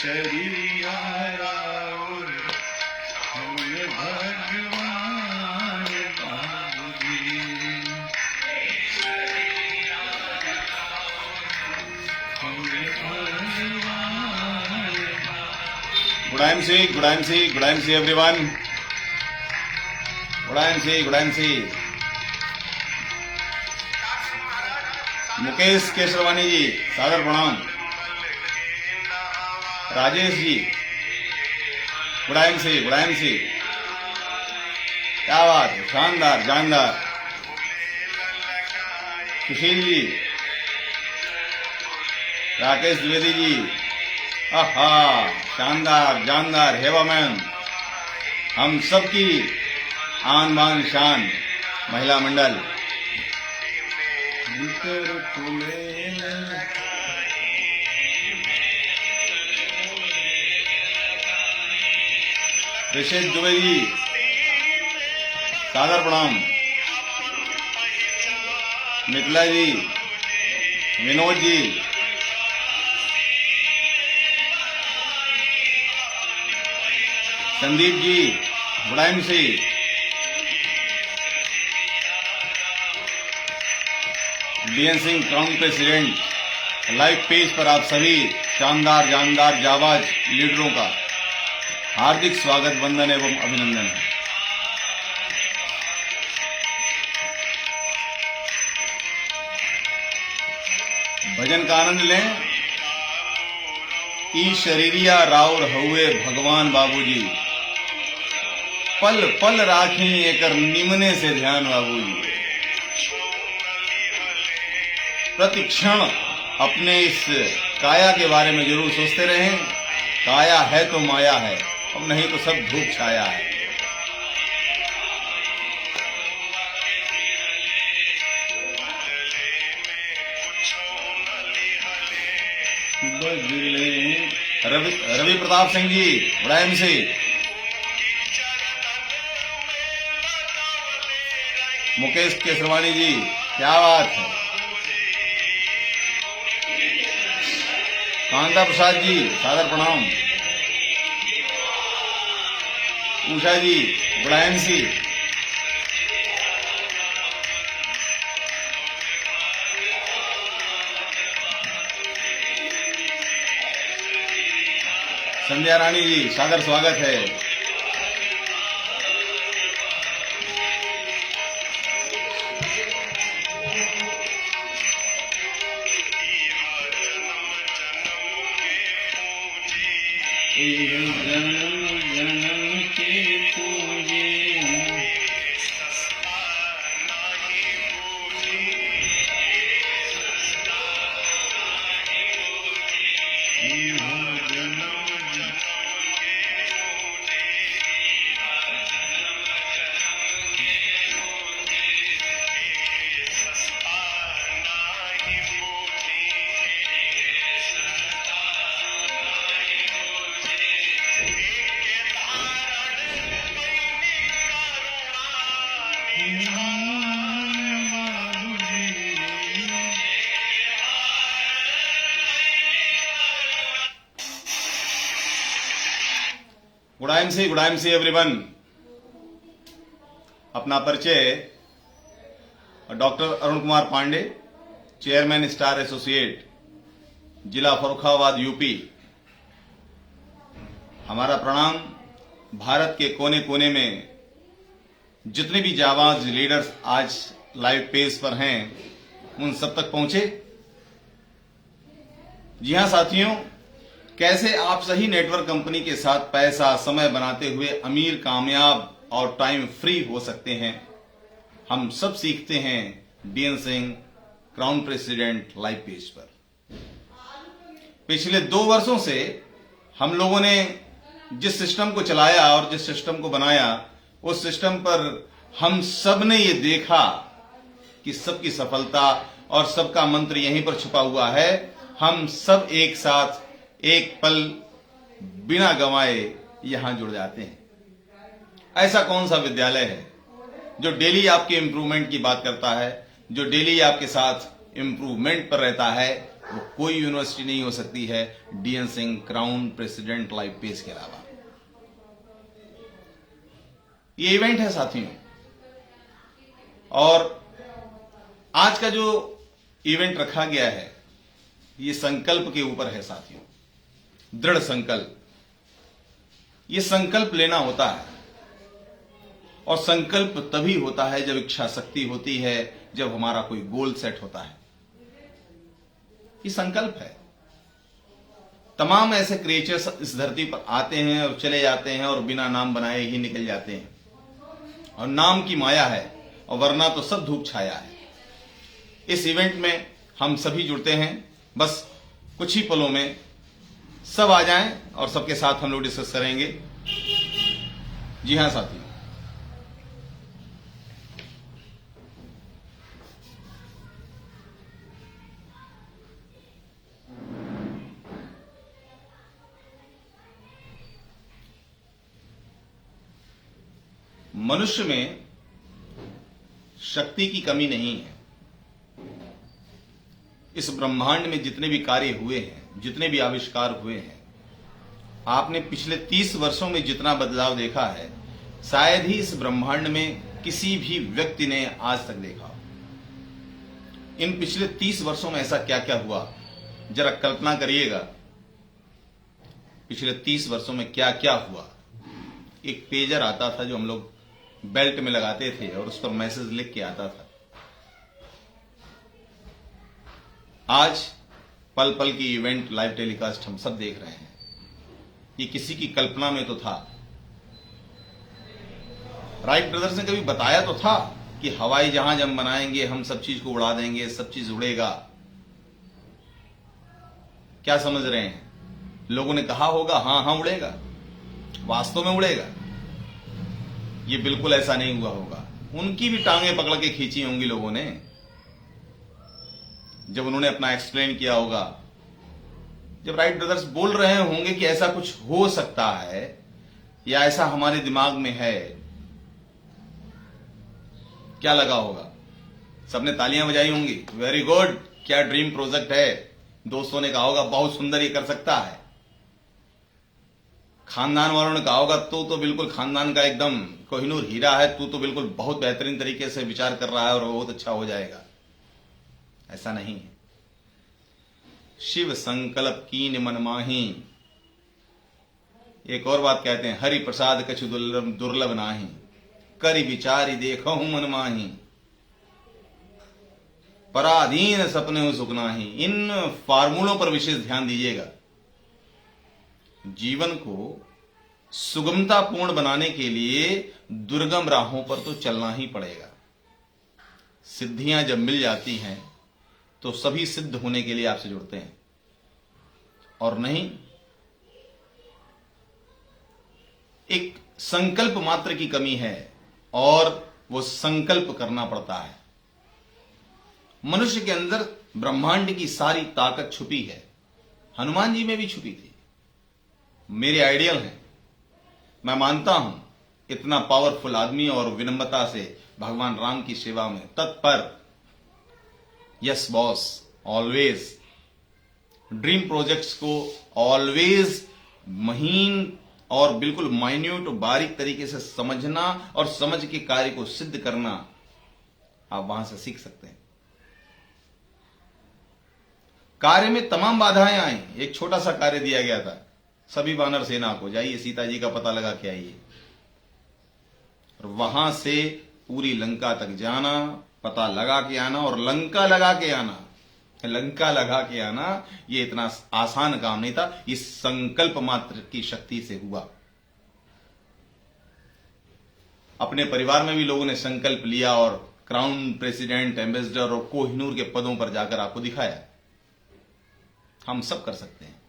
शरीरिया राउर हुए भगवान बाबूजी। Good MC, good MC, good MC everyone. Good MC, good MC. Mukesh Kesharwani जी सादर प्रणाम। Rajesh ji good MC, good MC। क्या बात है, शानदार जानदार। सुशील जी, राकेश द्विवेदी जी, आहा शानदार जानदार। हेवा मैम, हम सबकी आन बान शान महिला मंडल। ऋषित दुबे जी सादर प्रणाम। Mithila ji, Vinod ji, Sandeep ji good MC। B N Singh crown president live page पर आप सभी शानदार जानदार जाबाज लीडरों का हार्दिक स्वागत, वंदन एवं अभिनंदन। भजन का आनंद लें। ई शरीरिया राउर हुए भगवान बाबूजी, पल पल राखी एकर निमने से ध्यान बाबूजी। प्रति क्षण अपने इस काया के बारे में जरूर सोचते रहें। काया है तो माया है, अब नहीं तो सब धूप छाया है। Ravi Pratap Singh ji good MC। मुकेश केसरवानी जी क्या बात है। कांता प्रसाद जी सादर प्रणाम। उषा जी गुड MC। संध्या रानी जी सादर स्वागत है। जन्म जन्म के पूजे गुड MC एवरीवन। अपना परिचय, doctor Arun Kumar Pandey, chairman star associate, जिला फर्रुखाबाद यूपी। हमारा प्रणाम भारत के कोने कोने में जितने भी जाबाज लीडर्स आज लाइव पेज पर हैं उन सब तक पहुंचे। जी हां साथियों, कैसे आप सही नेटवर्क कंपनी के साथ पैसा समय बनाते हुए अमीर, कामयाब और टाइम फ्री हो सकते हैं, हम सब सीखते हैं BN Singh crown president live page पर। पिछले 2 वर्षों से हम लोगों ने जिस सिस्टम को चलाया और जिस सिस्टम को बनाया, उस सिस्टम पर हम सब ने ये देखा कि सबकी सफलता और सबका मंत्र यहीं पर छुपा हुआ है। हम सब एक साथ एक पल बिना गंवाए यहां जुड़ जाते हैं। ऐसा कौन सा विद्यालय है जो डेली आपके इंप्रूवमेंट की बात करता है, जो डेली आपके साथ इंप्रूवमेंट पर रहता है? वो कोई यूनिवर्सिटी नहीं हो सकती है DN Singh crown president live page के अलावा। ये इवेंट है साथियों, और आज का जो इवेंट रखा गया है ये संकल्प के ऊपर है साथियों, दृढ़ संकल्प। ये संकल्प लेना होता है, और संकल्प तभी होता है जब इच्छा शक्ति होती है, जब हमारा कोई गोल सेट होता है। ये संकल्प है। तमाम ऐसे क्रिएचर्स इस धरती पर आते हैं और चले जाते हैं और बिना नाम बनाए ही निकल जाते हैं, और नाम की माया है, और वरना तो सब धूप छाया है। इस इवेंट में हम सभी जुड़ते हैं, बस कुछ ही पलों में सब आ जाएं और सबके साथ हम लोग डिस्कस करेंगे। जी हां साथियों, मनुष्य में शक्ति की कमी नहीं है। इस ब्रह्मांड में जितने भी कार्य हुए हैं, जितने भी आविष्कार हुए हैं, आपने पिछले 30 वर्षों में जितना बदलाव देखा है, शायद ही इस ब्रह्मांड में किसी भी व्यक्ति ने आज तक देखा हो। इन पिछले 30 वर्षों में ऐसा क्या क्या हुआ, जरा कल्पना करिएगा। पिछले 30 वर्षों में क्या क्या हुआ। एक पेजर आता था जो हम लोग बेल्ट में लगाते थे और उस पर मैसेज लिख के आता था। आज पल पल की इवेंट लाइव टेलीकास्ट हम सब देख रहे हैं। ये किसी की कल्पना में तो था। राइट ब्रदर्स ने कभी बताया तो था कि हवाई जहाज हम बनाएंगे, हम सब चीज को उड़ा देंगे, सब चीज उड़ेगा। क्या समझ रहे हैं? लोगों ने कहा होगा हाँ हाँ उड़ेगा, वास्तव में उड़ेगा? ये बिल्कुल ऐसा नहीं हुआ होगा। उनकी भी टांगें पकड़ के खींची होंगी लोगों ने, जब उन्होंने अपना एक्सप्लेन किया होगा। जब राइट ब्रदर्स बोल रहे होंगे कि ऐसा कुछ हो सकता है या ऐसा हमारे दिमाग में है, क्या लगा होगा? सबने तालियां बजाई होंगी, वेरी गुड, क्या ड्रीम प्रोजेक्ट है। दोस्तों ने कहा होगा बहुत सुंदर, ये कर सकता है। खानदान वालों ने कहा होगा तो बिल्कुल खानदान का एकदम कोहिनूर हीरा है, तू तो बिल्कुल बहुत बेहतरीन तरीके से विचार कर रहा है और बहुत अच्छा हो जाएगा। ऐसा नहीं है। शिव संकल्प कीन मन माही। एक और बात कहते हैं, हरि प्रसाद कछु दुर्लभ नाही, करि विचारी देखो मन माही, पराधीन सपने हो सुख नाही। इन फार्मूलों पर विशेष ध्यान दीजिएगा। जीवन को सुगमतापूर्ण बनाने के लिए दुर्गम राहों पर तो चलना ही पड़ेगा। सिद्धियां जब मिल जाती हैं तो सभी सिद्ध होने के लिए आपसे जुड़ते हैं, और नहीं एक संकल्प मात्र की कमी है, और वो संकल्प करना पड़ता है। मनुष्य के अंदर ब्रह्मांड की सारी ताकत छुपी है। हनुमान जी में भी छुपी थी। मेरे आइडियल हैं, मैं मानता हूं इतना पावरफुल आदमी और विनम्रता से भगवान राम की सेवा में तत्पर। Yes boss, always dream projects को ऑलवेज महीन और बिल्कुल माइन्यूट बारीक तरीके से समझना और समझ के कार्य को सिद्ध करना, आप वहां से सीख सकते हैं। कार्य में तमाम बाधाएं आई। एक छोटा सा कार्य दिया गया था, सभी वानर सेना को जाइए सीता जी का पता लगा के आइए, और वहां से पूरी लंका तक जाना, पता लगा के आना और लंका लगा के आना। लंका लगा के आना ये इतना आसान काम नहीं था, इस संकल्प मात्र की शक्ति से हुआ। अपने परिवार में भी लोगों ने संकल्प लिया और क्राउन प्रेसिडेंट, एम्बेसडर और कोहिनूर के पदों पर जाकर आपको दिखाया। हम सब कर सकते हैं।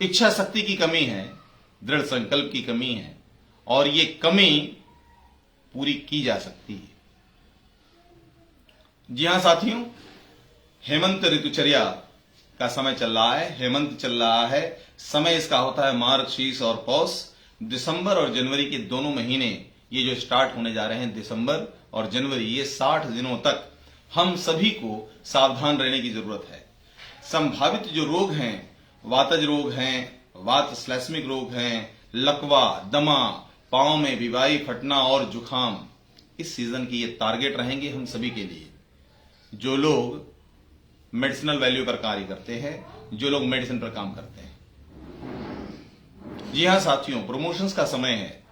इच्छा शक्ति की कमी है, दृढ़ संकल्प की कमी है, और ये कमी पूरी की जा सकती है। जी हां साथियों, हेमंत ऋतुचर्या का समय चल रहा है। हेमंत चल रहा है। समय इसका होता है मार्च, शीश और पौष। दिसंबर और जनवरी के दोनों महीने ये जो स्टार्ट होने जा रहे हैं, दिसंबर और जनवरी, ये 60 दिनों तक हम सभी को सावधान रहने की जरूरत है। संभावित जो रोग हैं, वातज रोग हैं, वात श्लेष्मिक रोग हैं, लकवा, दमा, पांव में बीमारी फटना और जुखाम, इस सीजन की ये टारगेट रहेंगे हम सभी के लिए। जो लोग मेडिसिनल वैल्यू पर कार्य करते हैं, जो लोग मेडिसिन पर काम करते हैं। जी हां साथियों, प्रमोशंस का समय है।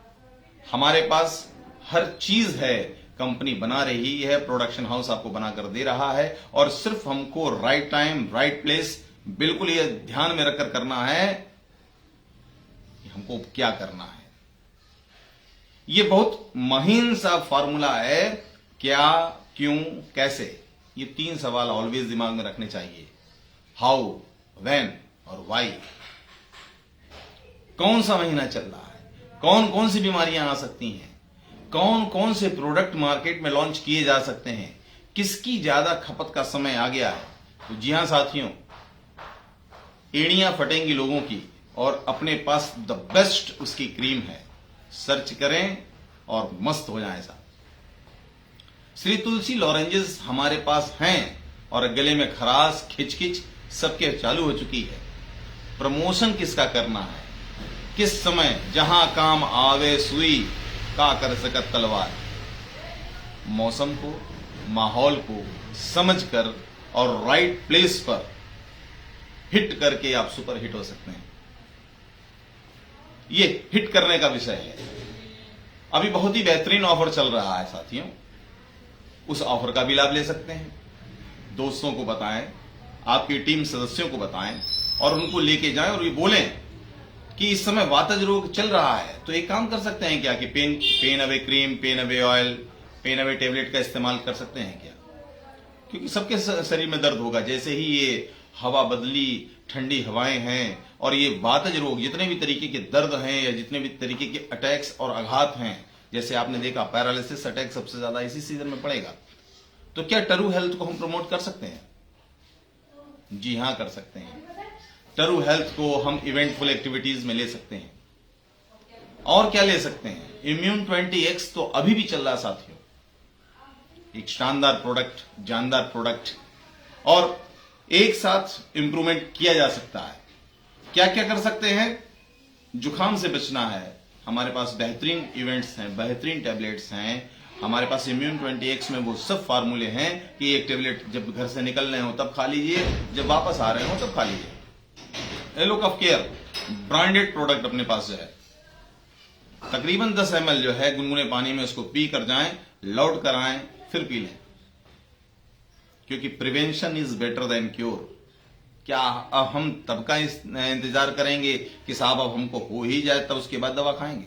हमारे पास हर चीज है, कंपनी बना रही है, प्रोडक्शन हाउस आपको बनाकर दे रहा है, और सिर्फ हमको राइट टाइम राइट प्लेस बिल्कुल ये ध्यान में रखकर करना है कि हमको क्या करना है। ये बहुत महीन सा फॉर्मूला है, क्या, क्यों, कैसे। ये 3 सवाल ऑलवेज दिमाग में रखने चाहिए, हाउ, व्हेन और व्हाई। कौन सा महीना चल रहा है, कौन कौन सी बीमारियां आ सकती हैं, कौन कौन से प्रोडक्ट मार्केट में लॉन्च किए जा सकते हैं, किसकी ज्यादा खपत का समय आ गया है। तो जी हां साथियों, एड़ियां फटेंगी लोगों की, और अपने पास द बेस्ट उसकी क्रीम है। सर्च करें और मस्त हो जाएं साहब। श्री तुलसी लॉरेंजेस हमारे पास हैं, और गले में खराश, खिचखिच सबके चालू हो चुकी है। प्रमोशन किसका करना है, किस समय, जहां काम आवे सुई, का कर सकत तलवार। मौसम को, माहौल को समझकर और राइट प्लेस पर हिट करके आप सुपर हिट हो सकते हैं। ये हिट करने का विषय है। अभी बहुत ही बेहतरीन ऑफर चल रहा है साथियों, उस ऑफर का भी लाभ ले सकते हैं। दोस्तों को बताएं, आपकी टीम सदस्यों को बताएं, और उनको लेके जाएं और ये बोलें कि इस समय वातज रोग चल रहा है, तो एक काम कर सकते हैं क्या कि pain away cream, pain away oil, pain away tablet का इस्तेमाल कर सकते हैं क्या। क्योंकि सबके शरीर में दर्द होगा, जैसे ही ये हवा बदली, ठंडी हवाएं हैं, और ये वातज रोग, जितने भी तरीके के दर्द हैं या जितने भी तरीके के अटैक्स और आघात हैं, जैसे आपने देखा पैरालिसिस अटैक सबसे ज्यादा इसी सीजन में पड़ेगा। तो क्या टरू हेल्थ को हम प्रमोट कर सकते हैं? जी हां, कर सकते हैं। टरू हेल्थ को हम इवेंटफुल एक्टिविटीज में ले सकते हैं। और क्या ले सकते हैं? इम्यून 20X तो अभी भी चल रहा है साथियों, एक शानदार प्रोडक्ट, जानदार प्रोडक्ट, और एक साथ इंप्रूवमेंट किया जा सकता है। क्या क्या कर सकते हैं? जुखाम से बचना है, हमारे पास बेहतरीन इवेंट्स हैं, बेहतरीन टैबलेट्स हैं। हमारे पास इम्यून 20X में वो सब फार्मूले हैं कि एक टैबलेट जब घर से निकल रहे हो तब खा लीजिए, जब वापस आ रहे हो तब खा लीजिए। एलो कफ केयर ब्रांडेड प्रोडक्ट अपने पास जो है, तकरीबन 10 ml जो है गुनगुने पानी में उसको पी कर जाएं, लौट कर आएं, फिर पी लें, क्योंकि prevention is better than cure. क्या अब हम तब का इंतजार करेंगे कि साहब अब हमको हो ही जाए तब उसके बाद दवा खाएंगे?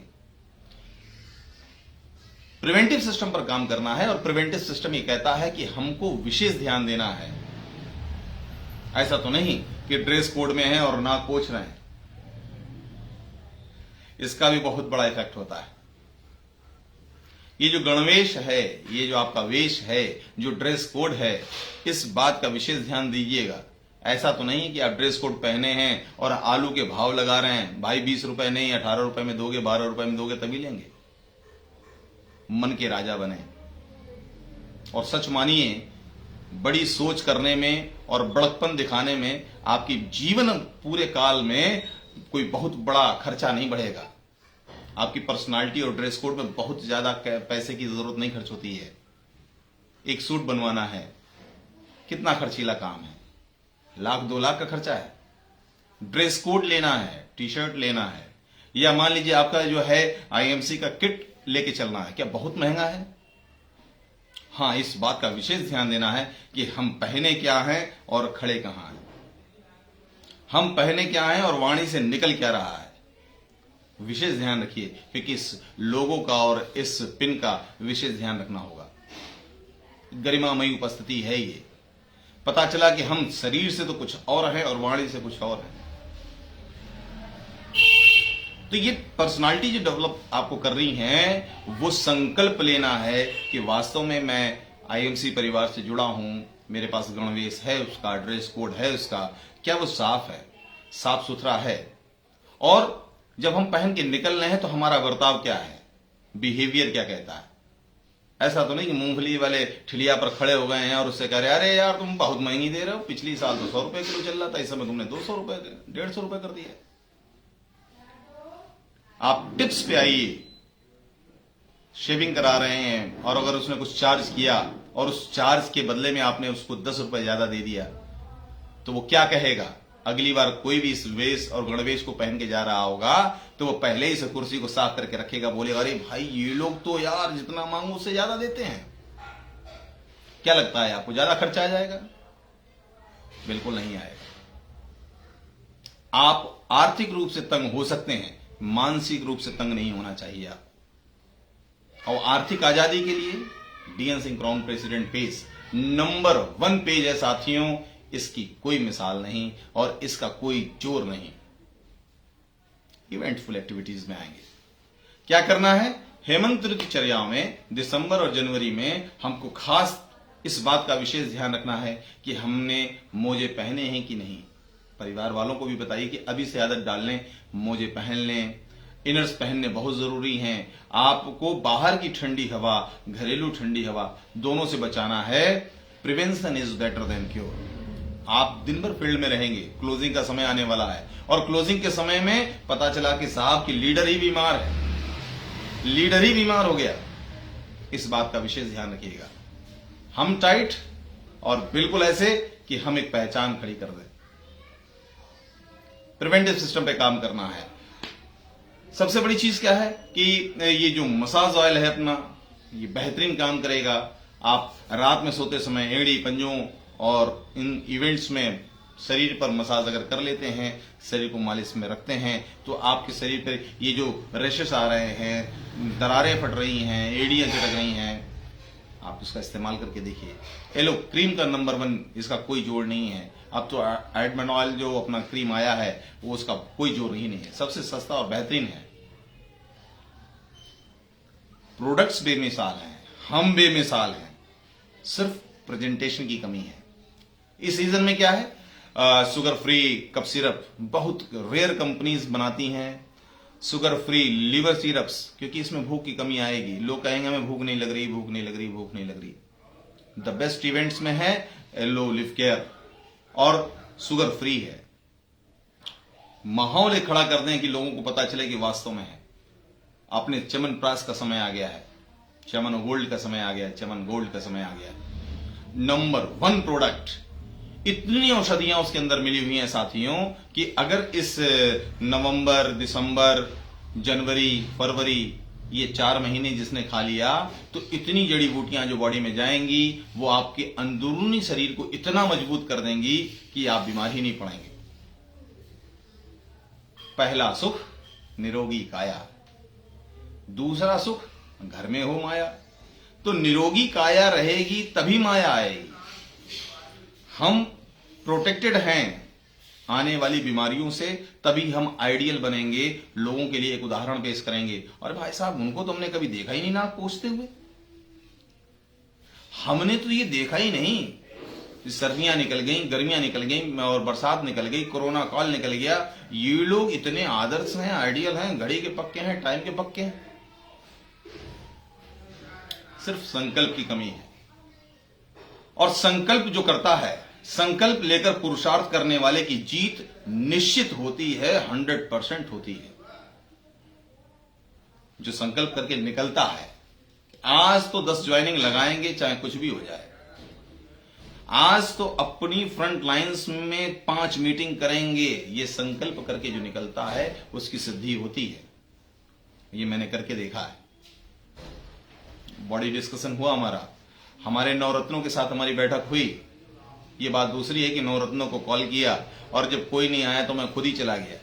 प्रिवेंटिव सिस्टम पर काम करना है, और प्रिवेंटिव सिस्टम ये कहता है कि हमको विशेष ध्यान देना है। ऐसा तो नहीं कि ड्रेस कोड में है और ना पोछ रहे हैं, इसका भी बहुत बड़ा इफेक्ट होता है। ये जो गणवेश है, ये जो आपका वेश है, जो ड्रेस कोड है, इस बात का विशेष ध्यान दीजिएगा। ऐसा तो नहीं कि आप ड्रेस कोड पहने हैं और आलू के भाव लगा रहे हैं, भाई 20 रुपए नहीं 18 रुपए में दोगे, 12 रुपए में दोगे तभी लेंगे। मन के राजा बने, और सच मानिए, बड़ी सोच करने में और बड़कपन दिखाने में आपकी जीवन पूरे काल में कोई बहुत बड़ा खर्चा नहीं बढ़ेगा। आपकी पर्सनालिटी और ड्रेस कोड में बहुत ज्यादा पैसे की जरूरत नहीं खर्च होती है। एक सूट बनवाना है, कितना खर्चीला काम है, 1-2 लाख का खर्चा है। ड्रेस कोड लेना है, टी शर्ट लेना है, या मान लीजिए आपका जो है IMC का किट लेके चलना है, क्या बहुत महंगा है? हाँ, इस बात का विशेष ध्यान देना है कि हम पहने क्या हैं और खड़े कहां हैं। हम पहने क्या हैं और वाणी से निकल क्या रहा है, विशेष ध्यान रखिए, क्योंकि इस लोगों का और इस पिन का विशेष ध्यान रखना होगा। गरिमामयी उपस्थिति है ये। पता चला कि हम शरीर से तो कुछ और है और वाणी से कुछ और है। तो ये पर्सनालिटी जो डेवलप आपको कर रही है, वो संकल्प लेना है कि वास्तव में मैं IMC परिवार से जुड़ा हूं, मेरे पास गणवेश है उसका, ड्रेस कोड है उसका, क्या वो साफ है, साफ सुथरा है, और जब हम पहन के निकल रहे हैं तो हमारा बर्ताव क्या है, बिहेवियर क्या कहता है। ऐसा तो नहीं कि मूंगफली वाले ठिलिया पर खड़े हो गए हैं और उससे कह रहे अरे यार तुम बहुत महंगी दे रहे हो, पिछली साल तो 100 रुपए किलो चल रहा था, इस समय तुमने 200 रुपए 150 रुपए कर दिया। आप टिप्स पे आइए। शेविंग करा रहे हैं और अगर उसने कुछ चार्ज किया और उस चार्ज के बदले में आपने उसको 10 रुपए ज्यादा दे दिया तो वो क्या कहेगा? अगली बार कोई भी इस वेश और गणवेश को पहन के जा रहा होगा तो वो पहले ही से कुर्सी को साफ करके रखेगा, बोलेगा अरे भाई ये लोग तो यार जितना मांगो उससे ज्यादा देते हैं। क्या लगता है आपको ज्यादा खर्चा आ जाएगा? बिल्कुल नहीं आएगा। आप आर्थिक रूप से तंग हो सकते हैं, मानसिक रूप से तंग नहीं होना चाहिए आप। और आर्थिक आजादी के लिए DN Singh crown president page number 1 page है साथियों। इसकी कोई मिसाल नहीं और इसका कोई जोर नहीं। इवेंटफुल एक्टिविटीज में आएंगे। क्या करना है? हेमंत ऋतुचर्या में दिसंबर और जनवरी में हमको खास इस बात का विशेष ध्यान रखना है कि हमने मोजे पहने हैं कि नहीं। परिवार वालों को भी बताइए कि अभी से आदत डाल लें, मोजे पहन लें। इनर्स पहनने बहुत जरूरी हैं। आपको बाहर की ठंडी हवा, घरेलू ठंडी हवा दोनों से बचाना है। Prevention is better than cure. आप दिन भर फील्ड में रहेंगे, क्लोजिंग का समय आने वाला है और क्लोजिंग के समय में पता चला कि साहब की लीडर ही बीमार है, लीडर ही बीमार हो गया। इस बात का विशेष ध्यान रखिएगा। हम टाइट और बिल्कुल ऐसे कि हम एक पहचान खड़ी कर दें। प्रिवेंटिव सिस्टम पे काम करना है। सबसे बड़ी चीज क्या है कि ये जो मसाज ऑयल है अपना, ये बेहतरीन काम करेगा। आप रात में सोते समय एड़ी, पंजों और इन इवेंट्स में शरीर पर मसाज अगर कर लेते हैं, शरीर को मालिश में रखते हैं तो आपके शरीर पर ये जो रैशेस आ रहे हैं, दरारें फट रही हैं, एड़ियां चटक रही हैं, आप इसका इस्तेमाल करके देखिए। एलो क्रीम का नंबर 1, इसका कोई जोड़ नहीं है। अब तो एडमंड ऑयल जो अपना क्रीम आया है वो उसका कोई जोड़ ही नहीं है, सबसे सस्ता और बेहतरीन है। प्रोडक्ट्स बेमिसाल हैं, हम बेमिसाल हैं, सिर्फ प्रेजेंटेशन की कमी है। इस सीजन में क्या है, शुगर फ्री कप सिरप बहुत रेयर कंपनीज बनाती हैं। शुगर फ्री लिवर सिरप्स, क्योंकि इसमें भूख की कमी आएगी। लोग कहेंगे हमें भूख नहीं लग रही, भूख नहीं लग रही, भूख नहीं लग रही। द बेस्ट इवेंट्स में है एलो लिव केयर और शुगर फ्री है। माहौल खड़ा कर दें कि लोगों को पता चले कि वास्तव में है। अपने चमन प्रास का समय आ गया है, चमन गोल्ड का समय आ गया है, चमन गोल्ड का समय आ गया है। नंबर 1 प्रोडक्ट, इतनी औषधियां उसके अंदर मिली हुई हैं साथियों कि अगर इस नवंबर, दिसंबर, जनवरी, फरवरी ये 4 महीने जिसने खा लिया तो इतनी जड़ी बूटियां जो बॉडी में जाएंगी वो आपके अंदरूनी शरीर को इतना मजबूत कर देंगी कि आप बीमार ही नहीं पड़ेंगे। पहला सुख निरोगी काया, दूसरा सुख घर में हो माया। तो निरोगी काया रहेगी तभी माया आएगी। हम प्रोटेक्टेड हैं आने वाली बीमारियों से, तभी हम आइडियल बनेंगे, लोगों के लिए एक उदाहरण पेश करेंगे। और भाई साहब उनको तो हमने कभी देखा ही नहीं नाक पोंछते हुए, हमने तो ये देखा ही नहीं। सर्दियां निकल गई, गर्मियां निकल गई और बरसात निकल गई, कोरोना काल निकल गया, ये लोग इतने आदर्श हैं, आइडियल हैं, घड़ी के पक्के हैं, टाइम के पक्के हैं। सिर्फ संकल्प की कमी है। और संकल्प जो करता है, संकल्प लेकर पुरुषार्थ करने वाले की जीत निश्चित होती है, 100% होती है। जो संकल्प करके निकलता है आज तो 10 ज्वाइनिंग लगाएंगे चाहे कुछ भी हो जाए, आज तो अपनी फ्रंट लाइंस में 5 मीटिंग करेंगे, ये संकल्प करके जो निकलता है उसकी सिद्धि होती है। ये मैंने करके देखा है। बॉडी डिस्कशन हुआ हमारे नवरत्नों के साथ हमारी बैठक हुई। ये बात दूसरी है कि नवरत्नों को कॉल किया और जब कोई नहीं आया तो मैं खुद ही चला गया।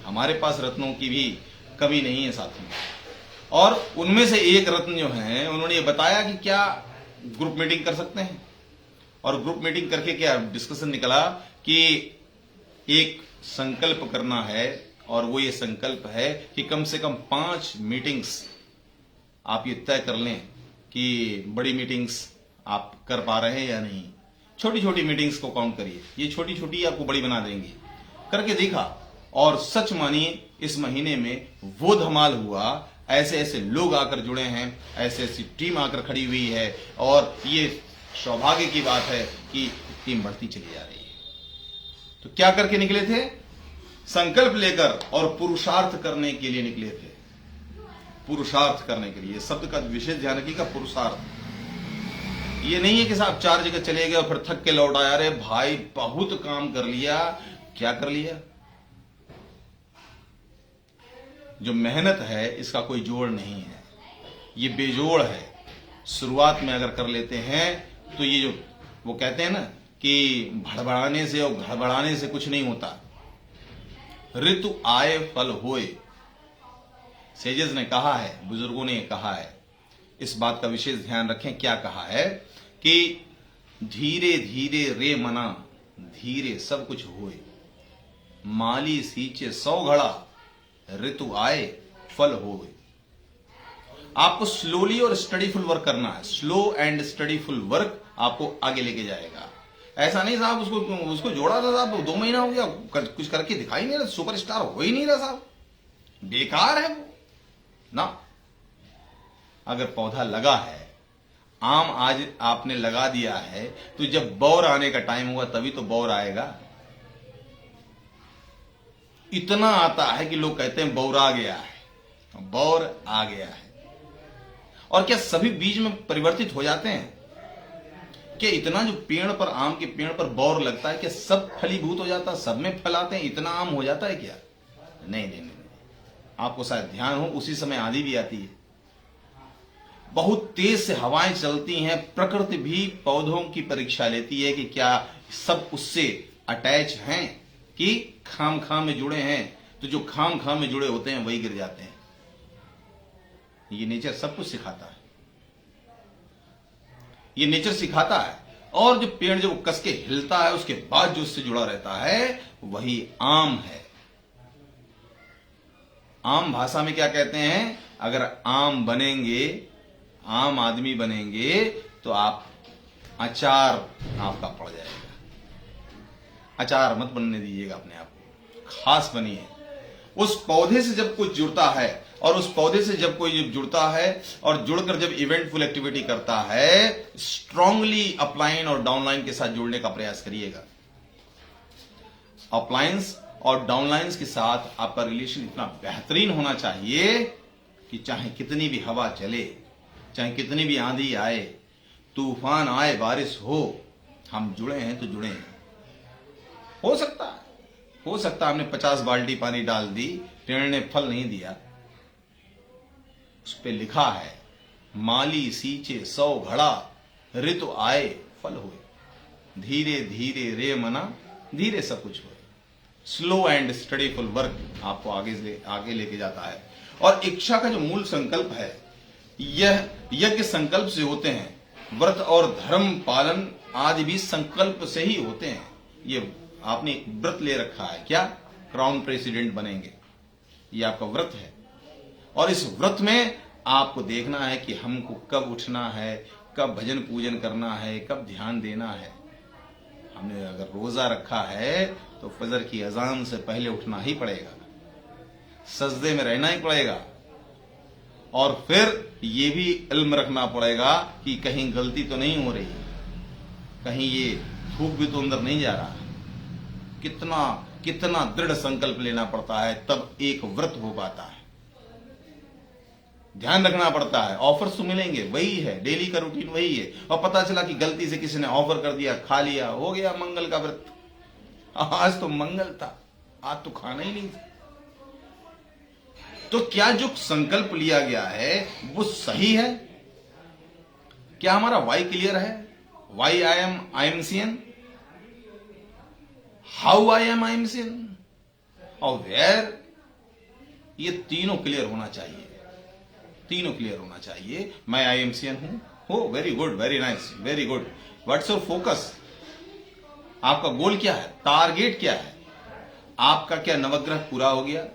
हमारे पास रत्नों की भी कमी नहीं है साथियों। और उनमें से एक रत्न जो है उन्होंने ये बताया कि क्या ग्रुप मीटिंग कर सकते हैं। और ग्रुप मीटिंग करके क्या डिस्कशन निकला कि एक संकल्प करना है और वो ये संकल्प है कि कम से कम 5 मीटिंग्स आप ये तय कर लें कि बड़ी मीटिंग्स आप कर पा रहे हैं या नहीं। छोटी छोटी मीटिंग्स को काउंट करिए, ये छोटी छोटी आपको बड़ी बना देंगी। करके देखा और सच मानिए इस महीने में वो धमाल हुआ ऐसे ऐसे लोग आकर जुड़े हैं, ऐसे ऐसी टीम आकर खड़ी हुई है, और ये सौभाग्य की बात है कि टीम बढ़ती चली जा रही है। तो क्या करके निकले थे? संकल्प लेकर और पुरुषार्थ करने के लिए निकले थे। पुरुषार्थ करने के लिए, शब्द का विशेष ध्यान रखिएगा, पुरुषार्थ। ये नहीं है कि साहब 4 जगह चले गए और फिर थक के लौट आया, अरे भाई बहुत काम कर लिया। क्या कर लिया? जो मेहनत है इसका कोई जोड़ नहीं है, ये बेजोड़ है। शुरुआत में अगर कर लेते हैं तो ये जो वो कहते हैं ना कि भड़बड़ाने से और घड़बड़ाने से कुछ नहीं होता। ऋतु आए फल होए, सेजेस ने कहा है, बुजुर्गों ने कहा है। इस बात का विशेष ध्यान रखें। क्या कहा है कि धीरे धीरे रे मना, धीरे सब कुछ होए, माली सींचे 100 घड़ा, ऋतु आए फल होए। आपको स्लोली और स्टडीफुल वर्क करना है। स्लो एंड स्टडीफुल वर्क आपको आगे लेके जाएगा। ऐसा नहीं साहब उसको जोड़ा था साहब, 2 महीना हो गया, कुछ करके दिखाई नहीं रहा, सुपरस्टार हो ही नहीं रहा साहब, बेकार है वो ना। अगर पौधा लगा है, आम आज आपने लगा दिया है, तो जब बौर आने का टाइम हुआ तभी तो बौर आएगा। इतना आता है कि लोग कहते हैं बौर आ गया है, बौर आ गया है। और क्या सभी बीज में परिवर्तित हो जाते हैं? क्या इतना जो पेड़ पर, आम के पेड़ पर बौर लगता है, क्या सब फलीभूत हो जाता है, सब में फल आते हैं, इतना आम हो जाता है क्या? नहीं नहीं नहीं, आपको शायद ध्यान हो, उसी समय आंधी भी आती है, बहुत तेज से हवाएं चलती हैं। प्रकृति भी पौधों की परीक्षा लेती है कि क्या सब उससे अटैच हैं कि खाम खाम में जुड़े हैं। तो जो खाम खाम में जुड़े होते हैं वही गिर जाते हैं। ये नेचर सब कुछ सिखाता है, ये नेचर सिखाता है। और जो पेड़ जब कस के हिलता है उसके बाद जो उससे जुड़ा रहता है वही आम है। आम भाषा में क्या कहते हैं? अगर आम बनेंगे, आम आदमी बनेंगे तो आप अचार आपका पड़ जाएगा। अचार मत बनने दीजिएगा अपने आप को, खास बनिए। उस पौधे से जब कुछ जुड़ता है, और उस पौधे से जब कोई जुड़ता है और जुड़कर जब इवेंटफुल एक्टिविटी करता है, स्ट्रांगली अपलाइन और डाउनलाइन के साथ जुड़ने का प्रयास करिएगा। अपलाइंस और डाउनलाइंस के साथ आपका रिलेशन इतना बेहतरीन होना चाहिए कि चाहे कितनी भी हवा चले, चाहे कितनी भी आंधी आए, तूफान आए, बारिश हो, हम जुड़े हैं तो जुड़े हैं। हो सकता हमने 50 बाल्टी पानी डाल दी, पेड़ ने फल नहीं दिया। उस पे लिखा है माली सींचे 100 घड़ा, ऋतु आए फल हुए। धीरे धीरे रे मना, धीरे सब कुछ हुए। स्लो एंड स्टडीफुल वर्क आपको आगे लेके जाता है। और इच्छा का जो मूल संकल्प है, यह यज्ञ संकल्प से होते हैं। व्रत और धर्म पालन आदि भी संकल्प से ही होते हैं। ये आपने एक व्रत ले रखा है, क्या? क्राउन प्रेसिडेंट बनेंगे, ये आपका व्रत है। और इस व्रत में आपको देखना है कि हमको कब उठना है, कब भजन पूजन करना है, कब ध्यान देना है। हमने अगर रोजा रखा है तो फजर की अजान से पहले उठना ही पड़ेगा, सजदे में रहना ही पड़ेगा। और फिर ये भी इल्म रखना पड़ेगा कि कहीं गलती तो नहीं हो रही, कहीं ये थूक भी तो अंदर नहीं जा रहा। कितना दृढ़ संकल्प लेना पड़ता है, तब एक व्रत हो पाता है। ध्यान रखना पड़ता है। ऑफर्स तो मिलेंगे, वही है, डेली का रूटीन वही है। और पता चला कि गलती से किसी ने ऑफर कर दिया, खा लिया, हो गया मंगल का व्रत। आज तो मंगल था, आज तो खाना ही नहीं था। तो क्या जो संकल्प लिया गया है वो सही है? क्या हमारा वाई क्लियर है? Why I am seen, how I am seen, और वेयर, ये तीनों क्लियर होना चाहिए। तीनों क्लियर होना चाहिए। मैं IMCN हूं, हो very good, very nice, very good. What's your focus? आपका गोल क्या है? टारगेट क्या है? आपका क्या नवग्रह पूरा हो गया?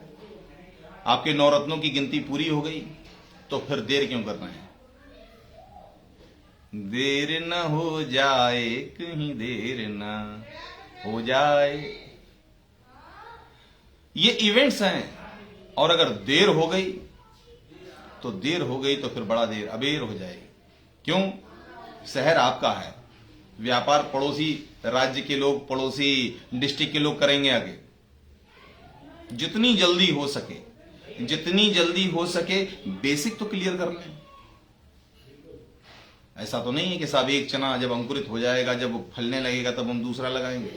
आपके नवरत्नों की गिनती पूरी हो गई? तो फिर देर क्यों कर रहे हैं? देर न हो जाए, कहीं देर न हो जाए। ये इवेंट्स हैं, और अगर देर हो गई तो देर हो गई तो फिर बड़ा देर अबेर हो जाएगी। क्यों? शहर आपका है, व्यापार पड़ोसी राज्य के लोग, पड़ोसी डिस्ट्रिक्ट के लोग करेंगे आगे। जितनी जल्दी हो सके बेसिक तो क्लियर कर लें। ऐसा तो नहीं है कि साहब एक चना जब अंकुरित हो जाएगा, जब वो फलने लगेगा तब हम दूसरा लगाएंगे।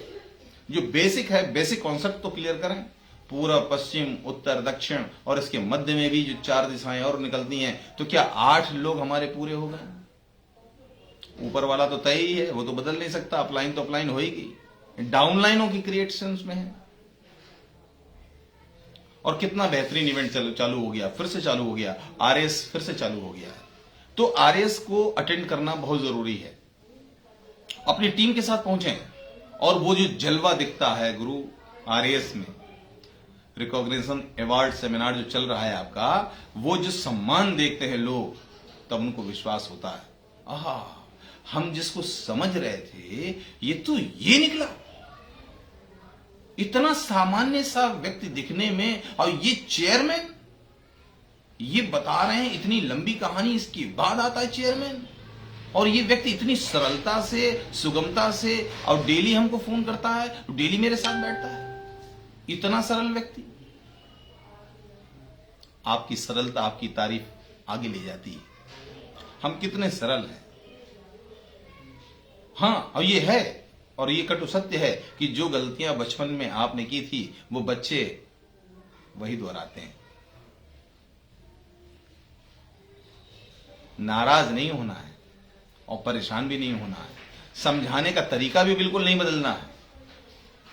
जो बेसिक है, बेसिक कॉन्सेप्ट तो क्लियर करें। पूर्व, पश्चिम, उत्तर, दक्षिण और इसके मध्य में भी जो 4 दिशाएं और निकलती हैं, तो क्या 8 लोग हमारे पूरे हो गए? ऊपर वाला तो तय ही है, वो तो बदल नहीं सकता। अपलाइन तो अपलाइन होगी, डाउनलाइनों की क्रिएशंस में है। और कितना बेहतरीन इवेंट चालू हो गया, फिर से चालू हो गया, आरएस फिर से चालू हो गया। तो आरएस को अटेंड करना बहुत जरूरी है। अपनी टीम के साथ पहुंचे और वो जो जलवा दिखता है गुरु आरएस में, रिकॉग्निशन अवार्ड सेमिनार जो चल रहा है आपका, वो जो सम्मान देखते हैं लोग, तब उनको विश्वास होता है, आहा, हम जिसको समझ रहे थे ये तो ये निकला। इतना सामान्य सा व्यक्ति दिखने में, और ये चेयरमैन, ये बता रहे हैं इतनी लंबी कहानी, इसके बाद आता है चेयरमैन। और ये व्यक्ति इतनी सरलता से, सुगमता से, और डेली हमको फोन करता है, डेली मेरे साथ बैठता है। इतना सरल व्यक्ति। आपकी सरलता आपकी तारीफ आगे ले जाती है। हम कितने सरल हैं। हां, और ये है, और ये कटु सत्य है कि जो गलतियां बचपन में आपने की थी, वो बच्चे वही दोहराते हैं। नाराज नहीं होना है और परेशान भी नहीं होना है। समझाने का तरीका भी बिल्कुल नहीं बदलना है।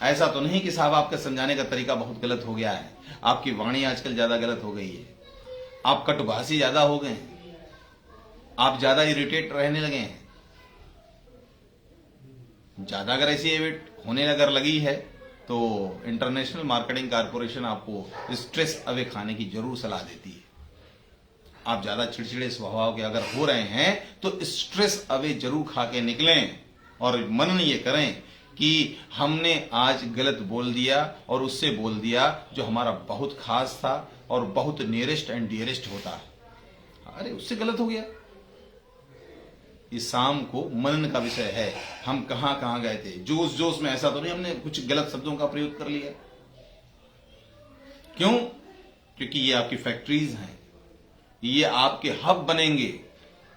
ऐसा तो नहीं कि साहब आपका समझाने का तरीका बहुत गलत हो गया है, आपकी वाणी आजकल ज्यादा गलत हो गई है, आप कटुभाषी ज्यादा हो गए हैं, आप ज्यादा इरिटेट रहने लगे हैं। ज्यादा अगर ऐसी हैबिट होने अगर लगी है तो इंटरनेशनल मार्केटिंग कारपोरेशन आपको स्ट्रेस अवे खाने की जरूर सलाह देती है। आप ज्यादा चिड़चिड़े स्वभाव के अगर हो रहे हैं तो स्ट्रेस अवे जरूर खा के निकलें और मनन ये करें कि हमने आज गलत बोल दिया और उससे बोल दिया जो हमारा बहुत खास था और बहुत नियरेस्ट एंड डियरेस्ट होता है। अरे उससे गलत हो गया। इस शाम को मनन का विषय है। हम कहां कहां गए थे, जोश जोश में ऐसा तो नहीं हमने कुछ गलत शब्दों का प्रयोग कर लिया। क्यों? क्योंकि ये आपकी फैक्ट्रीज हैं, ये आपके हब बनेंगे।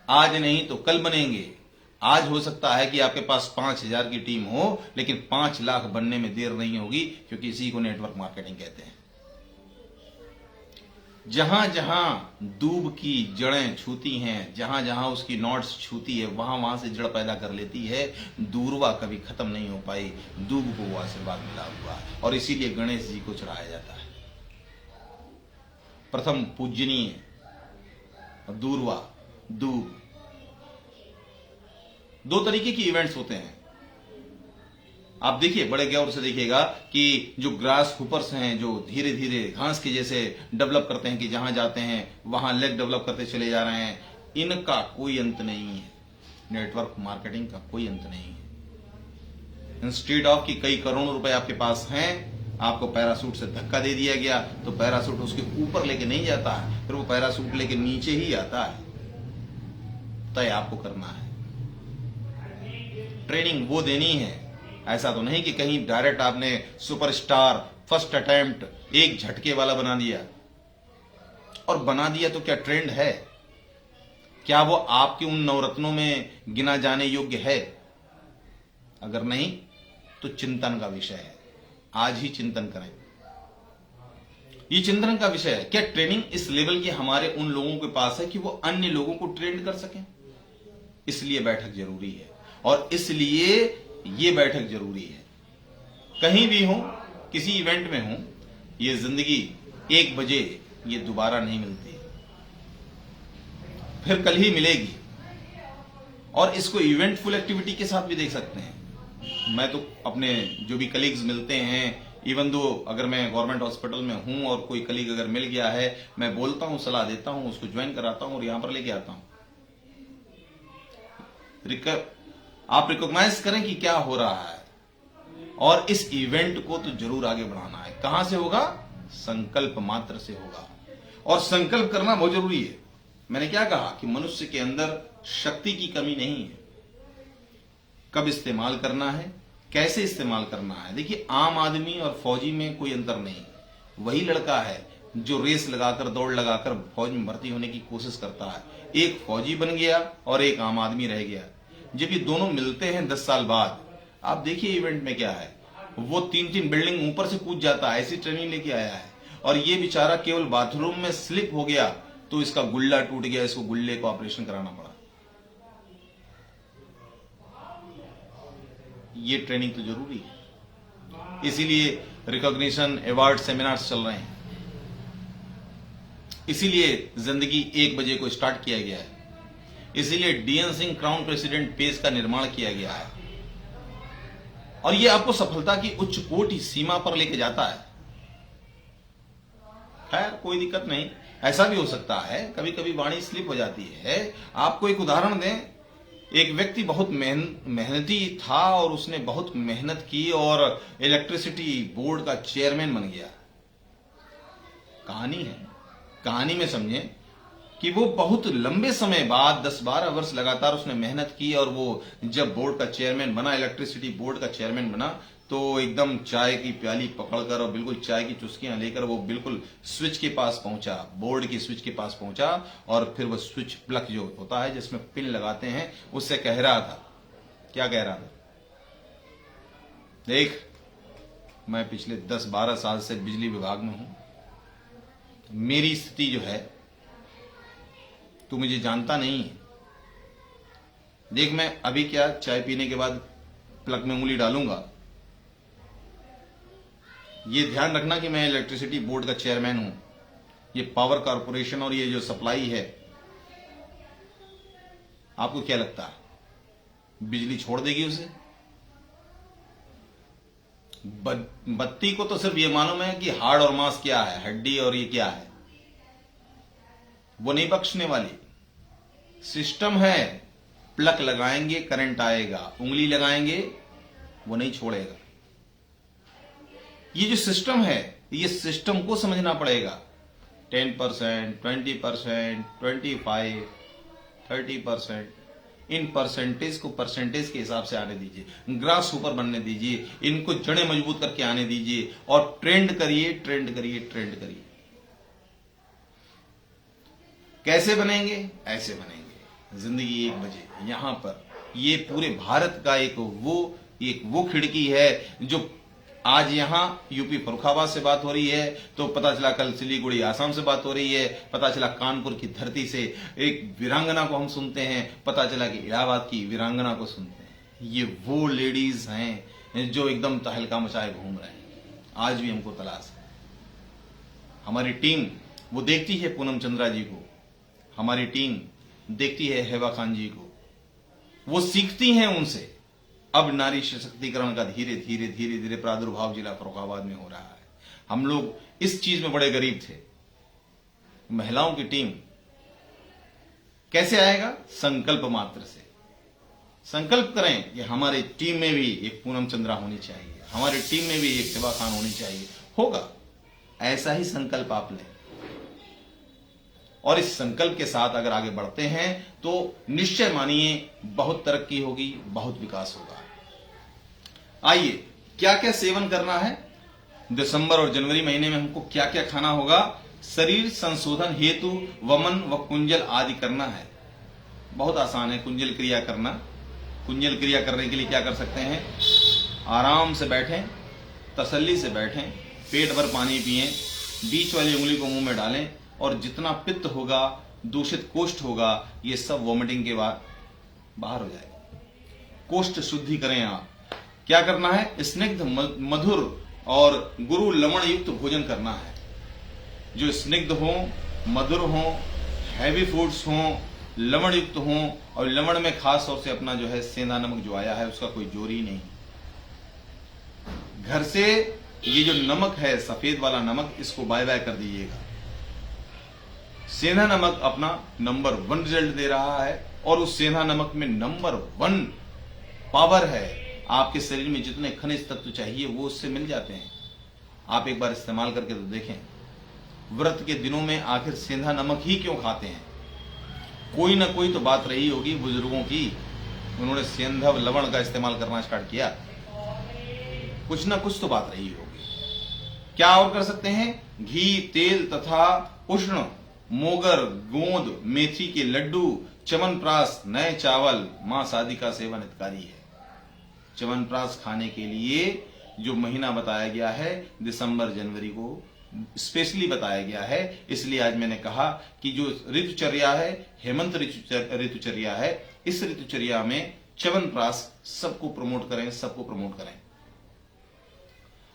आज नहीं तो कल बनेंगे। आज हो सकता है कि आपके पास 5,000 की टीम हो, लेकिन 5 लाख बनने में देर नहीं होगी, क्योंकि इसी को नेटवर्क मार्केटिंग कहते हैं। जहां जहां दूब की जड़ें छूती हैं, जहां जहां उसकी नॉट्स छूती है, वहां वहां से जड़ पैदा कर लेती है। दूरवा कभी खत्म नहीं हो पाई, दूब को वो आशीर्वाद मिला हुआ, और इसीलिए गणेश जी को चढ़ाया जाता है। प्रथम पूजनीय दूरवा, दूब। 2 तरीके की इवेंट्स होते हैं। आप देखिए, बड़े गौर से देखिएगा कि जो ग्रास हुपर्स हैं, जो धीरे धीरे घास के जैसे डेवलप करते हैं, कि जहां जाते हैं वहां लेग डेवलप करते चले जा रहे हैं, इनका कोई अंत नहीं है। नेटवर्क मार्केटिंग का कोई अंत नहीं है। इंस्टेड ऑफ कि कई करोड़ रुपए आपके पास हैं, आपको पैरासूट से धक्का दे दिया गया, तो पैरासूट उसके ऊपर लेके नहीं जाता है, फिर वो पैरासूट लेके नीचे ही आता है। तय आपको करना है, ट्रेनिंग वो देनी है। ऐसा तो नहीं कि कहीं डायरेक्ट आपने सुपरस्टार फर्स्ट अटेम्प्ट एक झटके वाला बना दिया। और बना दिया तो क्या ट्रेंड है? क्या वो आपके उन नवरत्नों में गिना जाने योग्य है? अगर नहीं तो चिंतन का विषय है। आज ही चिंतन करें। ये चिंतन का विषय है, क्या ट्रेनिंग इस लेवल की हमारे उन लोगों के पास है कि वो अन्य लोगों को ट्रेंड कर सकें? इसलिए बैठक जरूरी है, और इसलिए ये बैठक जरूरी है। कहीं भी हूं, किसी इवेंट में हूं, ये जिंदगी 1 बजे ये दोबारा नहीं मिलती, फिर कल ही मिलेगी। और इसको इवेंटफुल एक्टिविटी के साथ भी देख सकते हैं। मैं तो अपने जो भी कलीग्स मिलते हैं, इवन दो अगर मैं गवर्नमेंट हॉस्पिटल में हूं और कोई कलीग अगर मिल गया है, मैं बोलता हूं, सलाह देता हूं, उसको ज्वाइन कराता हूं और यहां पर लेके आता हूं। आप रिकॉग्नाइज करें कि क्या हो रहा है, और इस इवेंट को तो जरूर आगे बढ़ाना है। कहां से होगा? संकल्प मात्र से होगा। और संकल्प करना बहुत जरूरी है। मैंने क्या कहा कि मनुष्य के अंदर शक्ति की कमी नहीं है, कब इस्तेमाल करना है, कैसे इस्तेमाल करना है। देखिए, आम आदमी और फौजी में कोई अंतर नहीं। वही लड़का है जो रेस लगाकर, दौड़ लगाकर फौज में भर्ती होने की कोशिश करता है। एक फौजी बन गया और एक आम आदमी रह गया। जब ये दोनों मिलते हैं 10 साल बाद, आप देखिए इवेंट में क्या है, वो 3-3 बिल्डिंग ऊपर से कूद जाता है, ऐसी ट्रेनिंग लेके आया है। और ये बेचारा केवल बाथरूम में स्लिप हो गया तो इसका गुल्ला टूट गया, इसको गुल्ले को ऑपरेशन कराना पड़ा। ये ट्रेनिंग तो जरूरी है, इसीलिए रिकॉग्निशन, अवार्ड, सेमिनार्स चल रहे हैं। इसीलिए जिंदगी 1 बजे को स्टार्ट किया गया है। इसीलिए DN Singh crown president page का निर्माण किया गया है। और यह आपको सफलता की उच्च कोटि सीमा पर लेके जाता है। खैर, कोई दिक्कत नहीं, ऐसा भी हो सकता है, कभी कभी वाणी स्लिप हो जाती है। आपको एक उदाहरण दें, एक व्यक्ति बहुत मेहनती था और उसने बहुत मेहनत की और इलेक्ट्रिसिटी बोर्ड का चेयरमैन बन गया। कहानी है, कहानी में समझें कि वो बहुत लंबे समय बाद 10-12 वर्ष लगातार उसने मेहनत की और वो जब बोर्ड का चेयरमैन बना, इलेक्ट्रिसिटी बोर्ड का चेयरमैन बना, तो एकदम चाय की प्याली पकड़कर और बिल्कुल चाय की चुस्कियां लेकर वो बिल्कुल स्विच के पास पहुंचा, बोर्ड की स्विच के पास पहुंचा और फिर वो स्विच प्लग जो होता है जिसमें पिन लगाते हैं, उससे कह रहा था, क्या कह रहा था, देख, मैं पिछले 10-12 साल से बिजली विभाग में हूं, मेरी स्थिति जो है तू मुझे जानता नहीं है। देख, मैं अभी क्या चाय पीने के बाद प्लग में उंगली डालूंगा, ये ध्यान रखना कि मैं इलेक्ट्रिसिटी बोर्ड का चेयरमैन हूं, ये पावर कॉर्पोरेशन और ये जो सप्लाई है, आपको क्या लगता है बिजली छोड़ देगी उसे? बत्ती को तो सिर्फ ये मालूम है कि हार्ड और मांस क्या है, हड्डी और ये क्या है, वो नहीं बख्शने वाली। सिस्टम है, प्लग लगाएंगे करंट आएगा, उंगली लगाएंगे वो नहीं छोड़ेगा। ये जो सिस्टम है, ये सिस्टम को समझना पड़ेगा। 10%, 20%, 25%, 30%, इन परसेंटेज को परसेंटेज के हिसाब से आने दीजिए, ग्रास ऊपर बनने दीजिए, इनको जड़ें मजबूत करके आने दीजिए और ट्रेंड करिए, ट्रेंड करिए, ट्रेंड करिए। कैसे बनेंगे? ऐसे बनेंगे। जिंदगी 1 बजे यहां पर, ये पूरे भारत का एक वो खिड़की है जो आज यहां यूपी फर्रुखाबाद से बात हो रही है, तो पता चला कल सिलीगुड़ी आसाम से बात हो रही है, पता चला कानपुर की धरती से एक वीरांगना को हम सुनते हैं, पता चला कि इलाहाबाद की वीरांगना को सुनते हैं। ये वो लेडीज हैं जो एकदम तहलका मचाए घूम रहे हैं। आज भी हमको तलाश है। हमारी टीम वो देखती है पूनम चंद्रा जी को, हमारी टीम देखती है हेबा खान जी को, वो सीखती हैं उनसे। अब नारी सशक्तिकरण का धीरे धीरे धीरे धीरे प्रादुर्भाव जिला फर्रुखाबाद में हो रहा है। हम लोग इस चीज में बड़े गरीब थे। महिलाओं की टीम कैसे आएगा? संकल्प मात्र से। संकल्प करें कि हमारी टीम में भी एक पूनम चंद्रा होनी चाहिए, हमारी टीम में भी एक हेबा खान होनी चाहिए। होगा, ऐसा ही संकल्प आप लें और इस संकल्प के साथ अगर आगे बढ़ते हैं तो निश्चय मानिए बहुत तरक्की होगी, बहुत विकास होगा। आइए, क्या क्या सेवन करना है दिसंबर और जनवरी महीने में, हमको क्या क्या खाना होगा? शरीर संशोधन हेतु वमन व कुंजल आदि करना है। बहुत आसान है कुंजल क्रिया करना। कुंजल क्रिया करने के लिए क्या कर सकते हैं? आराम से बैठें, तसल्ली से बैठें, पेट भर पानी पिएं, बीच वाली उंगली को मुंह में डालें और जितना पित्त होगा, दूषित कोष्ठ होगा, ये सब वोमिटिंग के बाद बाहर हो जाएगा। कोष्ठ शुद्धि करें आप। क्या करना है? स्निग्ध, मधुर और गुरु लवण युक्त भोजन करना है। जो स्निग्ध हो, मधुर हो, हैवी फूड्स हो, लवण युक्त हो, और लवण में खास तौर से अपना जो है सेंधा नमक जो आया है उसका कोई जोर ही नहीं। घर से ये जो नमक है, सफेद वाला नमक, इसको बाय बाय कर दीजिएगा। सेंधा नमक अपना नंबर 1 रिजल्ट दे रहा है और उस सेंधा नमक में नंबर 1 पावर है। आपके शरीर में जितने खनिज तत्व चाहिए वो उससे मिल जाते हैं। आप एक बार इस्तेमाल करके तो देखें। व्रत के दिनों में आखिर सेंधा नमक ही क्यों खाते हैं? कोई ना कोई तो बात रही होगी बुजुर्गों की, उन्होंने सेंधव लवण का इस्तेमाल करना स्टार्ट किया, कुछ ना कुछ तो बात रही होगी। क्या और कर सकते हैं? घी, तेल तथा उष्ण मोगर, गोंद, मेथी के लड्डू, च्यवनप्राश, नए चावल, मांस आदि का सेवन हितकारी है। च्यवनप्राश खाने के लिए जो महीना बताया गया है दिसंबर जनवरी को स्पेशली बताया गया है, इसलिए आज मैंने कहा कि जो ऋतुचर्या है, हेमंत ऋतुचर्या है, इस ऋतुचर्या में च्यवनप्राश सबको प्रमोट करें, सबको प्रमोट करें।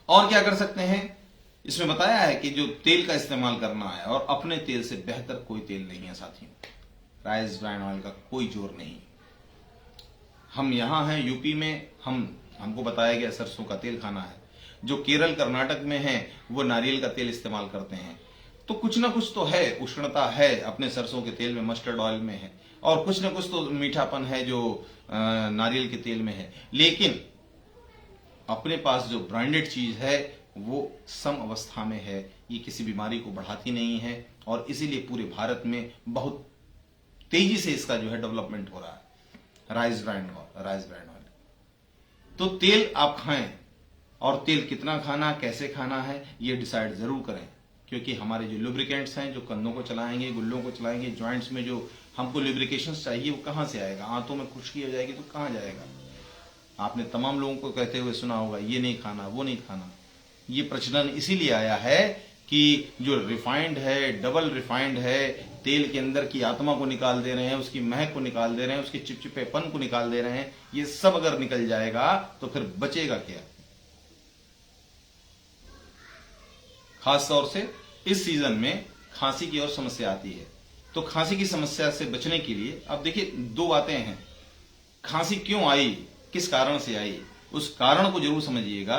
और क्या कर सकते हैं? इसमें बताया है कि जो तेल का इस्तेमाल करना है, और अपने तेल से बेहतर कोई तेल नहीं है साथियों, राइस ब्रांड ऑयल का कोई जोर नहीं। हम यहां हैं यूपी में, हमको बताया गया सरसों का तेल खाना है। जो केरल कर्नाटक में है वो नारियल का तेल इस्तेमाल करते हैं। तो कुछ ना कुछ तो है, उष्णता है अपने सरसों के तेल में, मस्टर्ड ऑयल में है, और कुछ ना कुछ तो मीठापन है जो नारियल के तेल में है। लेकिन अपने पास जो ब्रांडेड चीज है वो सम अवस्था में है, ये किसी बीमारी को बढ़ाती नहीं है, और इसीलिए पूरे भारत में बहुत तेजी से इसका जो है डेवलपमेंट हो रहा है। Rice brand oil. तो तेल आप खाएं, और तेल कितना खाना, कैसे खाना है, ये डिसाइड जरूर करें, क्योंकि हमारे जो लुब्रिकेंट्स हैं, जो कंधों को चलाएंगे, गुल्लों को चलाएंगे, जॉइंट्स में जो हमको लुब्रिकेशन चाहिए वो कहां से आएगा? आंतों में खुश्की हो जाएगी तो कहां जाएगा? आपने तमाम लोगों को कहते हुए सुना होगा ये नहीं खाना, वो नहीं खाना। ये प्रचलन इसीलिए आया है कि जो रिफाइंड है, डबल रिफाइंड है, तेल के अंदर की आत्मा को निकाल दे रहे हैं, उसकी महक को निकाल दे रहे हैं, उसके चिपचिपेपन को निकाल दे रहे हैं। ये सब अगर निकल जाएगा तो फिर बचेगा क्या? खास तौर से इस सीजन में खांसी की और समस्या आती है। तो खांसी की समस्या से बचने के लिए अब देखिए दो बातें हैं। खांसी क्यों आई, किस कारण से आई, उस कारण को जरूर समझिएगा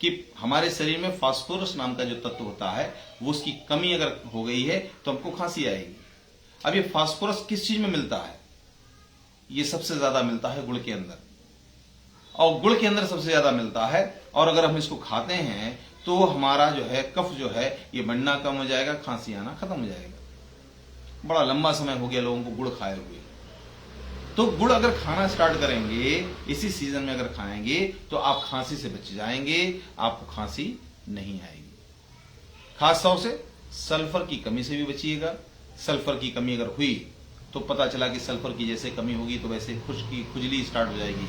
कि हमारे शरीर में फास्फोरस नाम का जो तत्व होता है वो उसकी कमी अगर हो गई है तो हमको खांसी आएगी। अब ये फास्फोरस किस चीज में मिलता है? ये सबसे ज्यादा मिलता है गुड़ के अंदर, और गुड़ के अंदर सबसे ज्यादा मिलता है। और अगर हम इसको खाते हैं तो हमारा जो है कफ जो है ये बढ़ना कम हो जाएगा, खांसी आना खत्म हो जाएगा। बड़ा लंबा समय हो गया लोगों को गुड़ खाए हुए। तो गुड़ अगर खाना स्टार्ट करेंगे इसी सीजन में, अगर खाएंगे तो आप खांसी से बच जाएंगे, आपको खांसी नहीं आएगी। खास तौर से सल्फर की कमी से भी बचिएगा। सल्फर की कमी अगर हुई तो पता चला कि सल्फर की जैसे कमी होगी तो वैसे खुजली स्टार्ट हो जाएगी,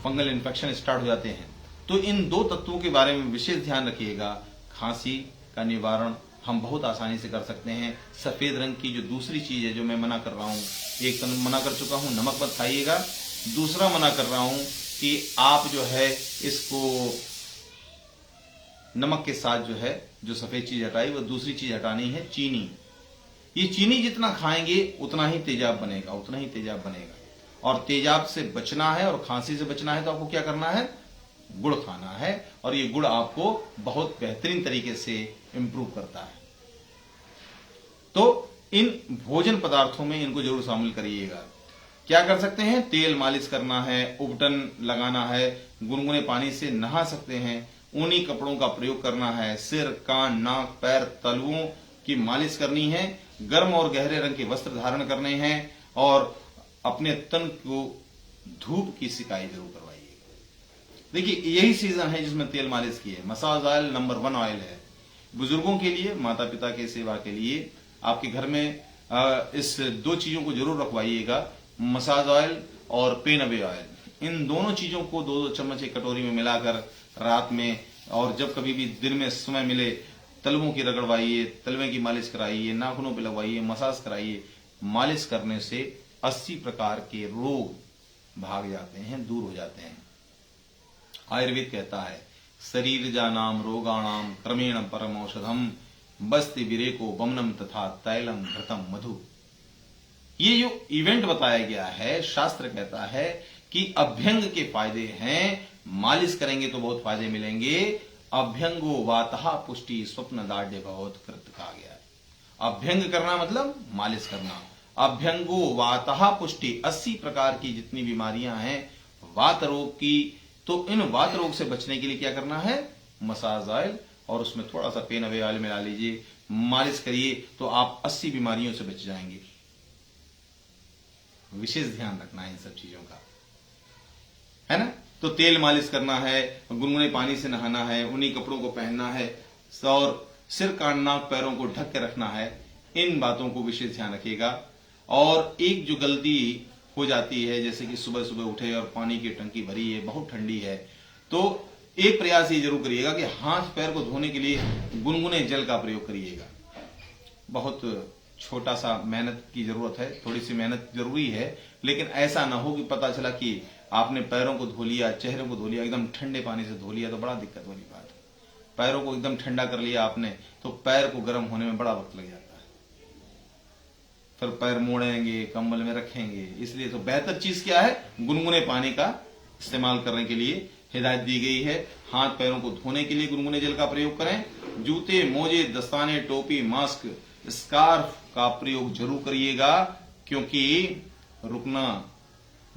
फंगल इन्फेक्शन स्टार्ट हो जाते हैं। तो इन दो तत्वों के बारे में विशेष ध्यान रखिएगा। खांसी का निवारण हम बहुत आसानी से कर सकते हैं। सफेद रंग की जो दूसरी चीज है जो मैं मना कर रहा हूं, एक तो मना कर चुका हूं नमक मत खाइएगा, दूसरा मना कर रहा हूं कि आप जो है इसको नमक के साथ जो है जो सफेद चीज हटाई वो दूसरी चीज हटानी है, चीनी। ये चीनी जितना खाएंगे उतना ही तेजाब बनेगा, उतना ही तेजाब बनेगा। और तेजाब से बचना है और खांसी से बचना है तो आपको क्या करना है? गुड़ खाना है, और ये गुड़ आपको बहुत बेहतरीन तरीके से इंप्रूव करता है। तो इन भोजन पदार्थों में इनको जरूर शामिल करिएगा। क्या कर सकते हैं? तेल मालिश करना है, उबटन लगाना है, गुनगुने पानी से नहा सकते हैं, ऊनी कपड़ों का प्रयोग करना है, सिर, कान, नाक, पैर, तलुओं की मालिश करनी है, गर्म और गहरे रंग के वस्त्र धारण करने हैं, और अपने तन को धूप की सिकाई जरूर करवाइए। देखिए यही सीजन है जिसमें तेल मालिश की है। मसाज ऑयल नंबर 1 ऑयल है बुजुर्गों के लिए, माता पिता के सेवा के लिए। आपके घर में इस दो चीजों को जरूर रखवाइएगा, मसाज ऑयल और पेन अवे ऑयल। इन दोनों चीजों को 2-2 चम्मच एक कटोरी में मिलाकर रात में और जब कभी भी दिन में समय मिले तलवों की रगड़वाइए, तलवे की मालिश कराइए, नाखूनों पे लगवाइए, मसाज कराइए। मालिश करने से 80 प्रकार के रोग भाग जाते हैं, दूर हो जाते हैं। आयुर्वेद कहता है शरीर जानाम रोगाणाम क्रमेण परम औषधम बस्ति विरेको बमनम तथा तैलम घृतम मधु। ये जो इवेंट बताया गया है, शास्त्र कहता है कि अभ्यंग के फायदे हैं, मालिश करेंगे तो बहुत फायदे मिलेंगे। अभ्यंगो वातः पुष्टि स्वप्न दाढ़ बहुत कृत कहा गया है। अभ्यंग करना मतलब मालिश करना। अभ्यंगो वातः पुष्टि, 80 प्रकार की जितनी बीमारियां हैं वात रोग की, तो इन वात रोग से बचने के लिए क्या करना है? मसाज ऑयल और उसमें थोड़ा सा पेन अवे ऑयल मिला लीजिए, मालिश करिए तो आप 80 बीमारियों से बच जाएंगे। विशेष ध्यान रखना है इन सब चीजों का, है ना। तो तेल मालिश करना है, गुनगुने पानी से नहाना है, उन्हीं कपड़ों को पहनना है और सिर कान नाक पैरों को ढक के रखना है। इन बातों को विशेष ध्यान रखिएगा। और एक जो गलती हो जाती है, जैसे कि सुबह सुबह उठे और पानी की टंकी भरी है, बहुत ठंडी है, तो एक प्रयास ये जरूर करिएगा कि हाथ पैर को धोने के लिए गुनगुने जल का प्रयोग करिएगा। बहुत छोटा सा मेहनत की जरूरत है, थोड़ी सी मेहनत जरूरी है, लेकिन ऐसा ना हो कि पता चला कि आपने पैरों को धो लिया, चेहरे को धो लिया, एकदम ठंडे पानी से धो लिया तो बड़ा दिक्कत वाली बात है। पैरों को एकदम ठंडा कर लिया आपने तो पैर को गर्म होने में बड़ा वक्त लग जाता है, फिर पैर मोड़ेंगे, कंबल में रखेंगे। इसलिए तो बेहतर चीज क्या है, गुनगुने पानी का इस्तेमाल करने के लिए हिदायत दी गई है। हाथ पैरों को धोने के लिए गुनगुने जल का प्रयोग करें। जूते, मोजे, दस्ताने, टोपी, मास्क, स्कार्फ का प्रयोग जरूर करिएगा, क्योंकि रुकना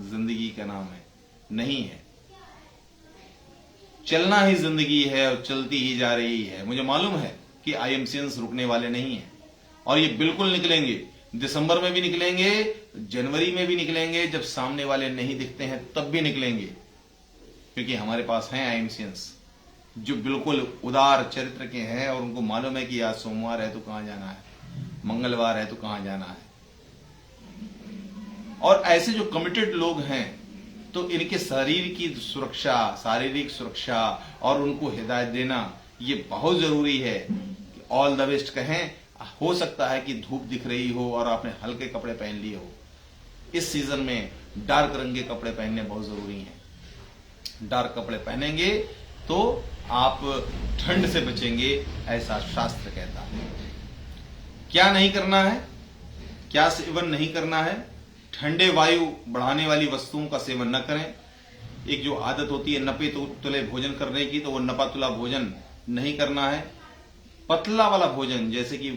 जिंदगी का नाम है नहीं है, चलना ही जिंदगी है और चलती ही जा रही है। मुझे मालूम है कि आईएमसीएंस रुकने वाले नहीं है और ये बिल्कुल निकलेंगे। दिसंबर में भी निकलेंगे, जनवरी में भी निकलेंगे, जब सामने वाले नहीं दिखते हैं तब भी निकलेंगे, क्योंकि हमारे पास हैं आईएमसीएंस जो बिल्कुल उदार चरित्र के हैं और उनको मालूम है कि आज सोमवार है तो कहां जाना है, मंगलवार है तो कहां जाना है। और ऐसे जो कमिटेड लोग हैं तो इनके शरीर की सुरक्षा, शारीरिक सुरक्षा और उनको हिदायत देना ये बहुत जरूरी है कि ऑल द बेस्ट कहें। हो सकता है कि धूप दिख रही हो और आपने हल्के कपड़े पहन लिए हो। इस सीजन में डार्क रंग के कपड़े पहनने बहुत जरूरी हैं। डार्क कपड़े पहनेंगे तो आप ठंड से बचेंगे, ऐसा शास्त्र कहता है। क्या नहीं करना है, क्या सेवन नहीं करना है, ठंडे वायु बढ़ाने वाली वस्तुओं का सेवन न करें। एक जो आदत होती है नपे तुले भोजन करने की, तो वो नपा तुला भोजन नहीं करना है। पतला वाला भोजन, जैसे कि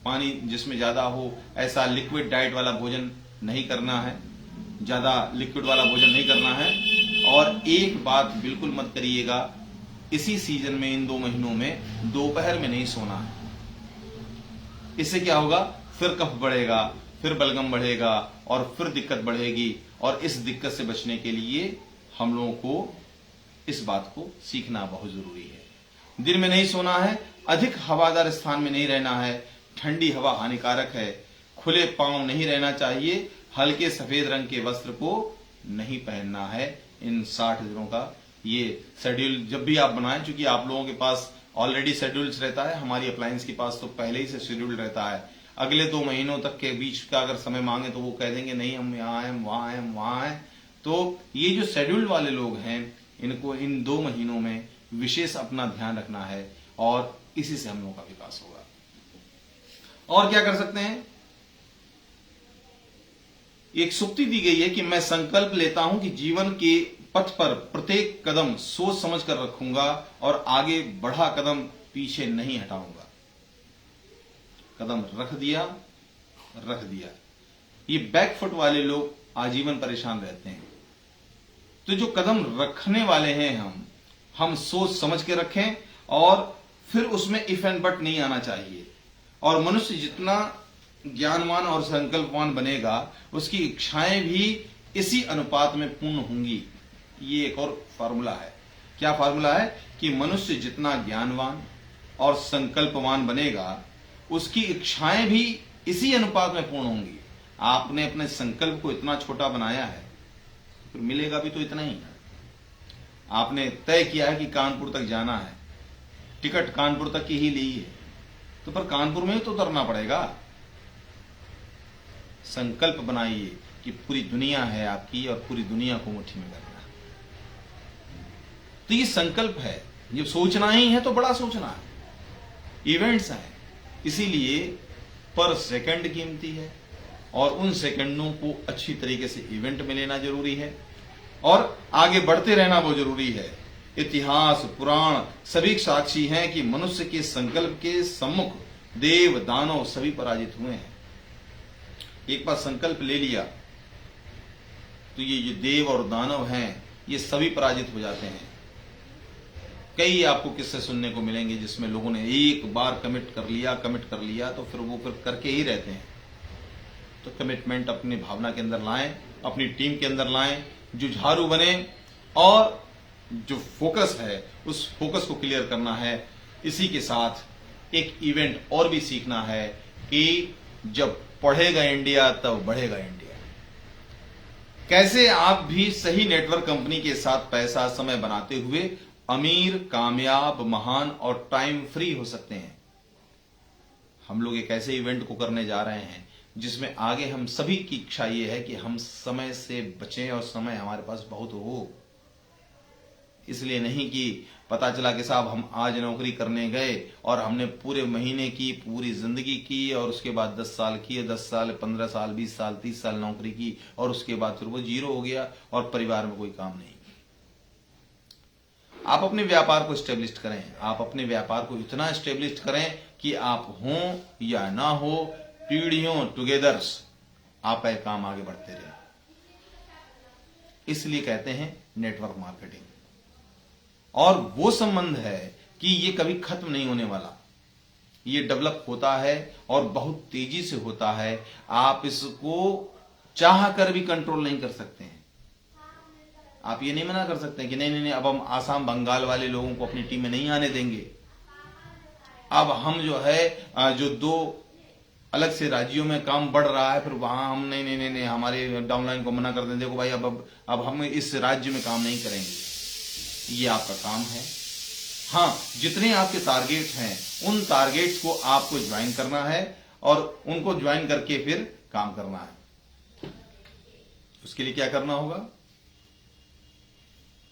पानी जिसमें ज्यादा हो, ऐसा लिक्विड डाइट वाला भोजन नहीं करना है, ज्यादा लिक्विड वाला भोजन नहीं करना है। और एक बात बिल्कुल मत करिएगा, इसी सीजन में, इन 2 महीनों में दोपहर में नहीं सोना है। इससे क्या होगा, फिर कफ बढ़ेगा, फिर बलगम बढ़ेगा और फिर दिक्कत बढ़ेगी। और इस दिक्कत से बचने के लिए हम लोगों को इस बात को सीखना बहुत जरूरी है। दिन में नहीं सोना है, अधिक हवादार स्थान में नहीं रहना है, ठंडी हवा हानिकारक है, खुले पांव नहीं रहना चाहिए, हल्के सफेद रंग के वस्त्र को नहीं पहनना है। इन 60 दिनों का ये शेड्यूल जब भी आप बनाएं, चूंकि आप लोगों के पास ऑलरेडी शेड्यूल्स रहता है, हमारी अप्लायंस के पास तो पहले ही से शेड्यूल रहता है। अगले 2 महीनों तक के बीच का अगर समय मांगे तो वो कह देंगे नहीं हम यहाँ हैं, हम वहां हैं, हम वहां हैं। तो ये जो शेड्यूल वाले लोग हैं, इनको इन 2 महीनों में विशेष अपना ध्यान रखना है और इसी से हम लोगों का विकास होगा। और क्या कर सकते हैं, एक सुक्ति दी गई है कि मैं संकल्प लेता हूं कि जीवन के पथ पर प्रत्येक कदम सोच समझ कर रखूंगा और आगे बढ़ा कदम पीछे नहीं हटाऊंगा। कदम रख दिया, रख दिया। ये बैकफुट वाले लोग आजीवन परेशान रहते हैं। तो जो कदम रखने वाले हैं, हम सोच समझ के रखें और फिर उसमें इफ एंड बट नहीं आना चाहिए। और मनुष्य जितना ज्ञानवान और संकल्पवान बनेगा, उसकी इच्छाएं भी इसी अनुपात में पूर्ण होंगी। ये एक और फार्मूला है। क्या फार्मूला है कि मनुष्य जितना ज्ञानवान और संकल्पवान बनेगा, उसकी इच्छाएं भी इसी अनुपात में पूर्ण होंगी। आपने अपने संकल्प को इतना छोटा बनाया है, फिर मिलेगा भी तो इतना ही। आपने तय किया है कि कानपुर तक जाना है, टिकट कानपुर तक की ही ली है, तो पर कानपुर में ही तो उतरना पड़ेगा। संकल्प बनाइए कि पूरी दुनिया है आपकी और पूरी दुनिया को मुट्ठी में करना। तो ये संकल्प है, ये सोचना ही है तो बड़ा सोचना है। इवेंट्स हैं, इसीलिए पर सेकंड कीमती है और उन सेकंडों को अच्छी तरीके से इवेंट में लेना जरूरी है और आगे बढ़ते रहना बहुत जरूरी है। इतिहास, पुराण सभी साक्षी हैं कि मनुष्य के संकल्प के सम्मुख देव, दानव सभी पराजित हुए हैं। एक बार संकल्प ले लिया तो ये जो देव और दानव हैं, ये सभी पराजित हो जाते हैं। कई आपको किस्से सुनने को मिलेंगे जिसमें लोगों ने एक बार कमिट कर लिया तो फिर वो फिर करके ही रहते हैं। तो कमिटमेंट अपनी भावना के अंदर लाएं, अपनी टीम के अंदर लाएं, जुझारू बने और जो फोकस है उस फोकस को क्लियर करना है। इसी के साथ एक इवेंट और भी सीखना है कि जब पढ़ेगा इंडिया तब बढ़ेगा इंडिया। कैसे आप भी सही नेटवर्क कंपनी के साथ पैसा समय बनाते हुए अमीर, कामयाब, महान और टाइम फ्री हो सकते हैं। हम लोग एक ऐसे इवेंट को करने जा रहे हैं जिसमें आगे हम सभी की इच्छा ये है कि हम समय से बचें और समय हमारे पास बहुत हो। इसलिए नहीं कि पता चला कि साहब हम आज नौकरी करने गए और हमने पूरे महीने की, पूरी जिंदगी की और उसके बाद 10 साल की, 10 साल, 15 साल, 20 साल, 30 साल नौकरी की और उसके बाद फिर वो जीरो हो गया और परिवार में कोई काम नहीं। आप अपने व्यापार को स्टेब्लिश करें, आप अपने व्यापार को इतना स्टेब्लिश करें कि आप हों या ना हो, पीढ़ियों टुगेदर आपका काम आगे बढ़ते रहे। इसलिए कहते हैं नेटवर्क मार्केटिंग। और वो संबंध है कि ये कभी खत्म नहीं होने वाला, ये डेवलप होता है और बहुत तेजी से होता है। आप इसको चाह कर भी कंट्रोल नहीं कर सकते हैं। आप ये नहीं मना कर सकते कि नहीं नहीं नहीं अब हम आसाम, बंगाल वाले लोगों को अपनी टीम में नहीं आने देंगे। अब हम जो है जो 2 अलग से राज्यों में काम बढ़ रहा है, फिर वहां हम नहीं नहीं नहीं, नहीं हमारे डाउनलाइन को मना कर दें, देखो भाई अब हम इस राज्य में काम नहीं करेंगे। ये आपका काम है। हाँ, जितने आपके टारगेट हैं उन टारगेट्स को आपको ज्वाइन करना है और उनको ज्वाइन करके फिर काम करना है। उसके लिए क्या करना होगा?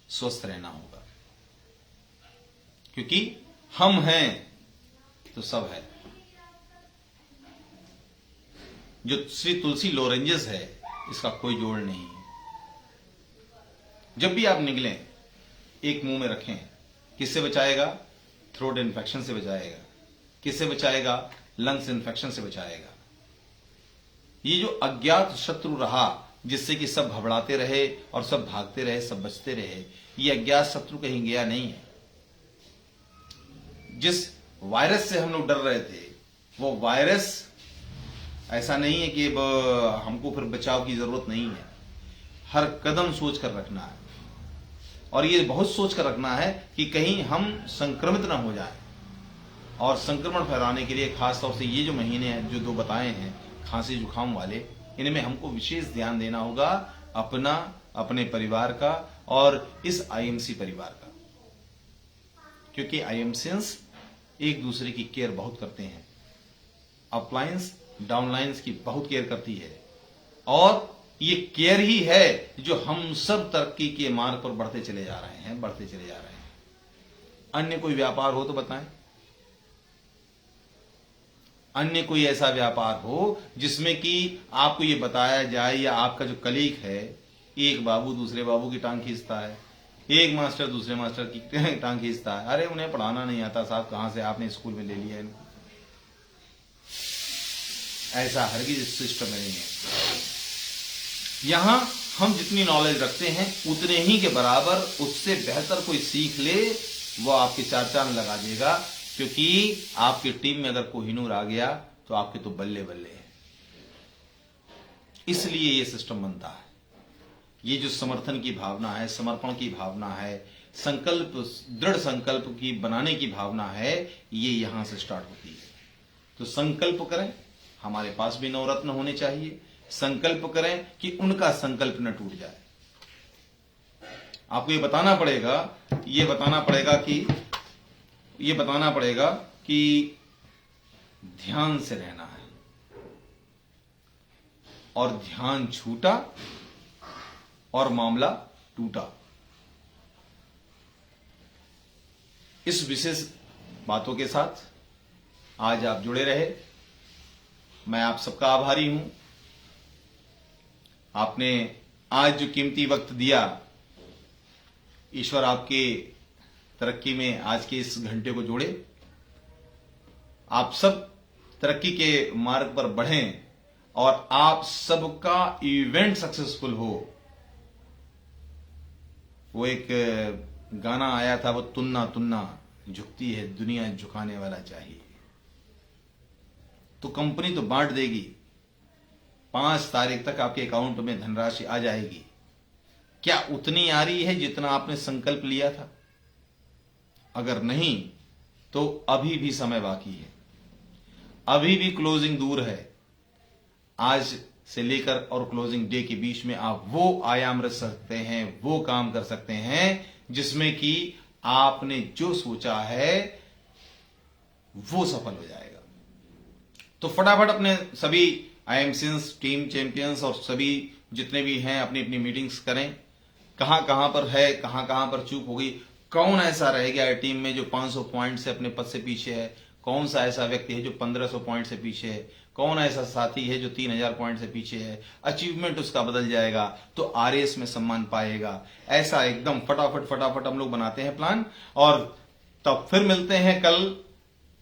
स्वस्थ रहना होगा, क्योंकि हम हैं तो सब है। जो श्री तुलसी लोरेंजेस है इसका कोई जोड़ नहीं है। जब भी आप निकलें एक मुंह में रखें। किससे बचाएगा? थ्रोट इन्फेक्शन से बचाएगा। किससे बचाएगा? लंग्स इन्फेक्शन से बचाएगा। ये जो अज्ञात शत्रु रहा जिससे कि सब घबराते रहे और सब भागते रहे, सब बचते रहे, ये अज्ञात शत्रु कहीं गया नहीं है। जिस वायरस से हम लोग डर रहे थे वो वायरस ऐसा नहीं है कि हमको फिर बचाव की जरूरत नहीं है। हर कदम सोच कर रखना है और ये बहुत सोच कर रखना है कि कहीं हम संक्रमित ना हो जाए। और संक्रमण फैलाने के लिए खासतौर से ये जो महीने हैं जो 2 बताए हैं खांसी जुकाम वाले, इनमें हमको विशेष ध्यान देना होगा अपना, अपने परिवार का और इस आईएमसी परिवार का, क्योंकि आईएमसीएंस एक दूसरे की केयर बहुत करते हैं। अपलाइंस डाउनलाइंस की बहुत केयर करती है और ये केयर ही है जो हम सब तरक्की के मार्ग पर बढ़ते चले जा रहे हैं, बढ़ते चले जा रहे हैं। अन्य कोई व्यापार हो तो बताएं, अन्य कोई ऐसा व्यापार हो जिसमें कि आपको ये बताया जाए या आपका जो कलीग है, एक बाबू दूसरे बाबू की टांग खींचता है, एक मास्टर दूसरे मास्टर की टांग खींचता है, अरे उन्हें पढ़ाना नहीं आता साहब, कहां से आपने स्कूल में ले लिया इनको। ऐसा हरगिज सिस्टम नहीं है। यहां हम जितनी नॉलेज रखते हैं उतने ही के बराबर उससे बेहतर कोई सीख ले वो आपके 4 चांद लगा देगा, क्योंकि आपकी टीम में अगर कोहिनूर आ गया तो आपके तो बल्ले बल्ले है। इसलिए ये सिस्टम बनता है। ये जो समर्थन की भावना है, समर्पण की भावना है, संकल्प, दृढ़ संकल्प की बनाने की भावना है, ये यहां से स्टार्ट होती है। तो संकल्प करें, हमारे पास भी नवरत्न होने चाहिए। संकल्प करें कि उनका संकल्प न टूट जाए। आपको ये बताना पड़ेगा कि ध्यान से रहना है और ध्यान छूटा और मामला टूटा। इस विशेष बातों के साथ आज आप जुड़े रहे, मैं आप सबका आभारी हूं। आपने आज जो कीमती वक्त दिया, ईश्वर आपके तरक्की में आज के इस घंटे को जोड़े। आप सब तरक्की के मार्ग पर बढ़ें और आप सबका इवेंट सक्सेसफुल हो। वो एक गाना आया था, वो तुन्ना तुन्ना झुकती है दुनिया, झुकाने वाला चाहिए। तो कंपनी तो बांट देगी 5 तारीख तक आपके अकाउंट में धनराशि आ जाएगी। क्या उतनी आ रही है जितना आपने संकल्प लिया था? अगर नहीं तो अभी भी समय बाकी है, अभी भी क्लोजिंग दूर है। आज से लेकर और क्लोजिंग डे के बीच में आप वो आयाम रख सकते हैं, वो काम कर सकते हैं जिसमें कि आपने जो सोचा है वो सफल हो जाएगा। तो फटाफट अपने सभी आईएमसीएंस, टीम चैंपियंस और सभी जितने भी हैं अपनी अपनी मीटिंग्स करें। कहां कहां पर है, कहां कहां पर चूक हो गई, कौन ऐसा रह गया है टीम में जो 500 पॉइंट से अपने पद से पीछे है, कौन सा ऐसा व्यक्ति है जो 1500 पॉइंट से पीछे है, कौन ऐसा साथी है जो 3000 पॉइंट से पीछे है, अचीवमेंट उसका बदल जाएगा तो आरएस में सम्मान पाएगा। ऐसा एकदम फटाफट फटाफट हम लोग बनाते हैं प्लान, और तब फिर मिलते हैं कल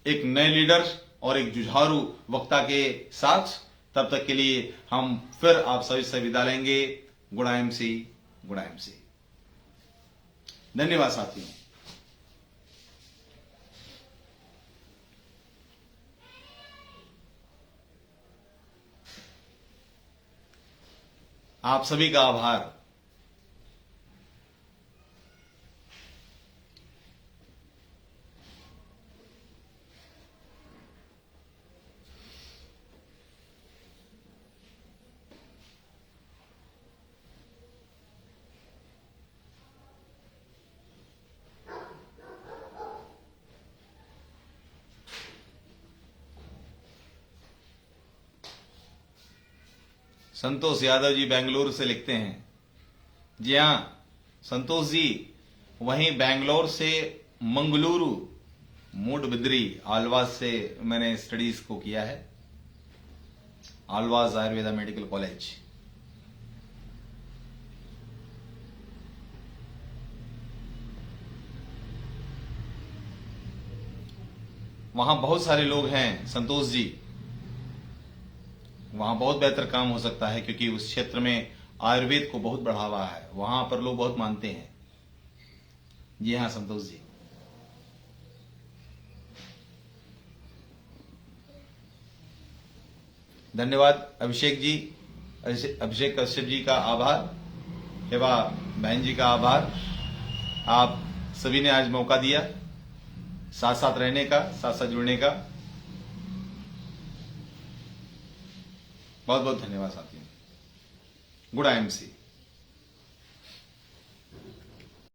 एक नए लीडर और एक जुझारू वक्ता के साथ। तब तक के लिए हम फिर आप सभी से विदा लेंगे। Good IMC, good IMC. धन्यवाद साथियों। आप सभी का आभार। संतोष यादव जी बेंगलुरु से लिखते हैं। जी हां संतोष जी, वहीं बेंगलोर से मंगलुरु मूड बिद्री आलवास से मैंने स्टडीज को किया है, आलवास आयुर्वेदा मेडिकल कॉलेज। वहां बहुत सारे लोग हैं संतोष जी, वहां बहुत बेहतर काम हो सकता है क्योंकि उस क्षेत्र में आयुर्वेद को बहुत बढ़ावा है, वहां पर लोग बहुत मानते हैं। जी हां संतोष जी। धन्यवाद अभिषेक जी, अभिषेक कश्यप जी का आभार, हेवा बहन जी का आभार। आप सभी ने आज मौका दिया साथ साथ रहने का, साथ साथ जुड़ने का। बहुत बहुत धन्यवाद साथियों। Good IMC.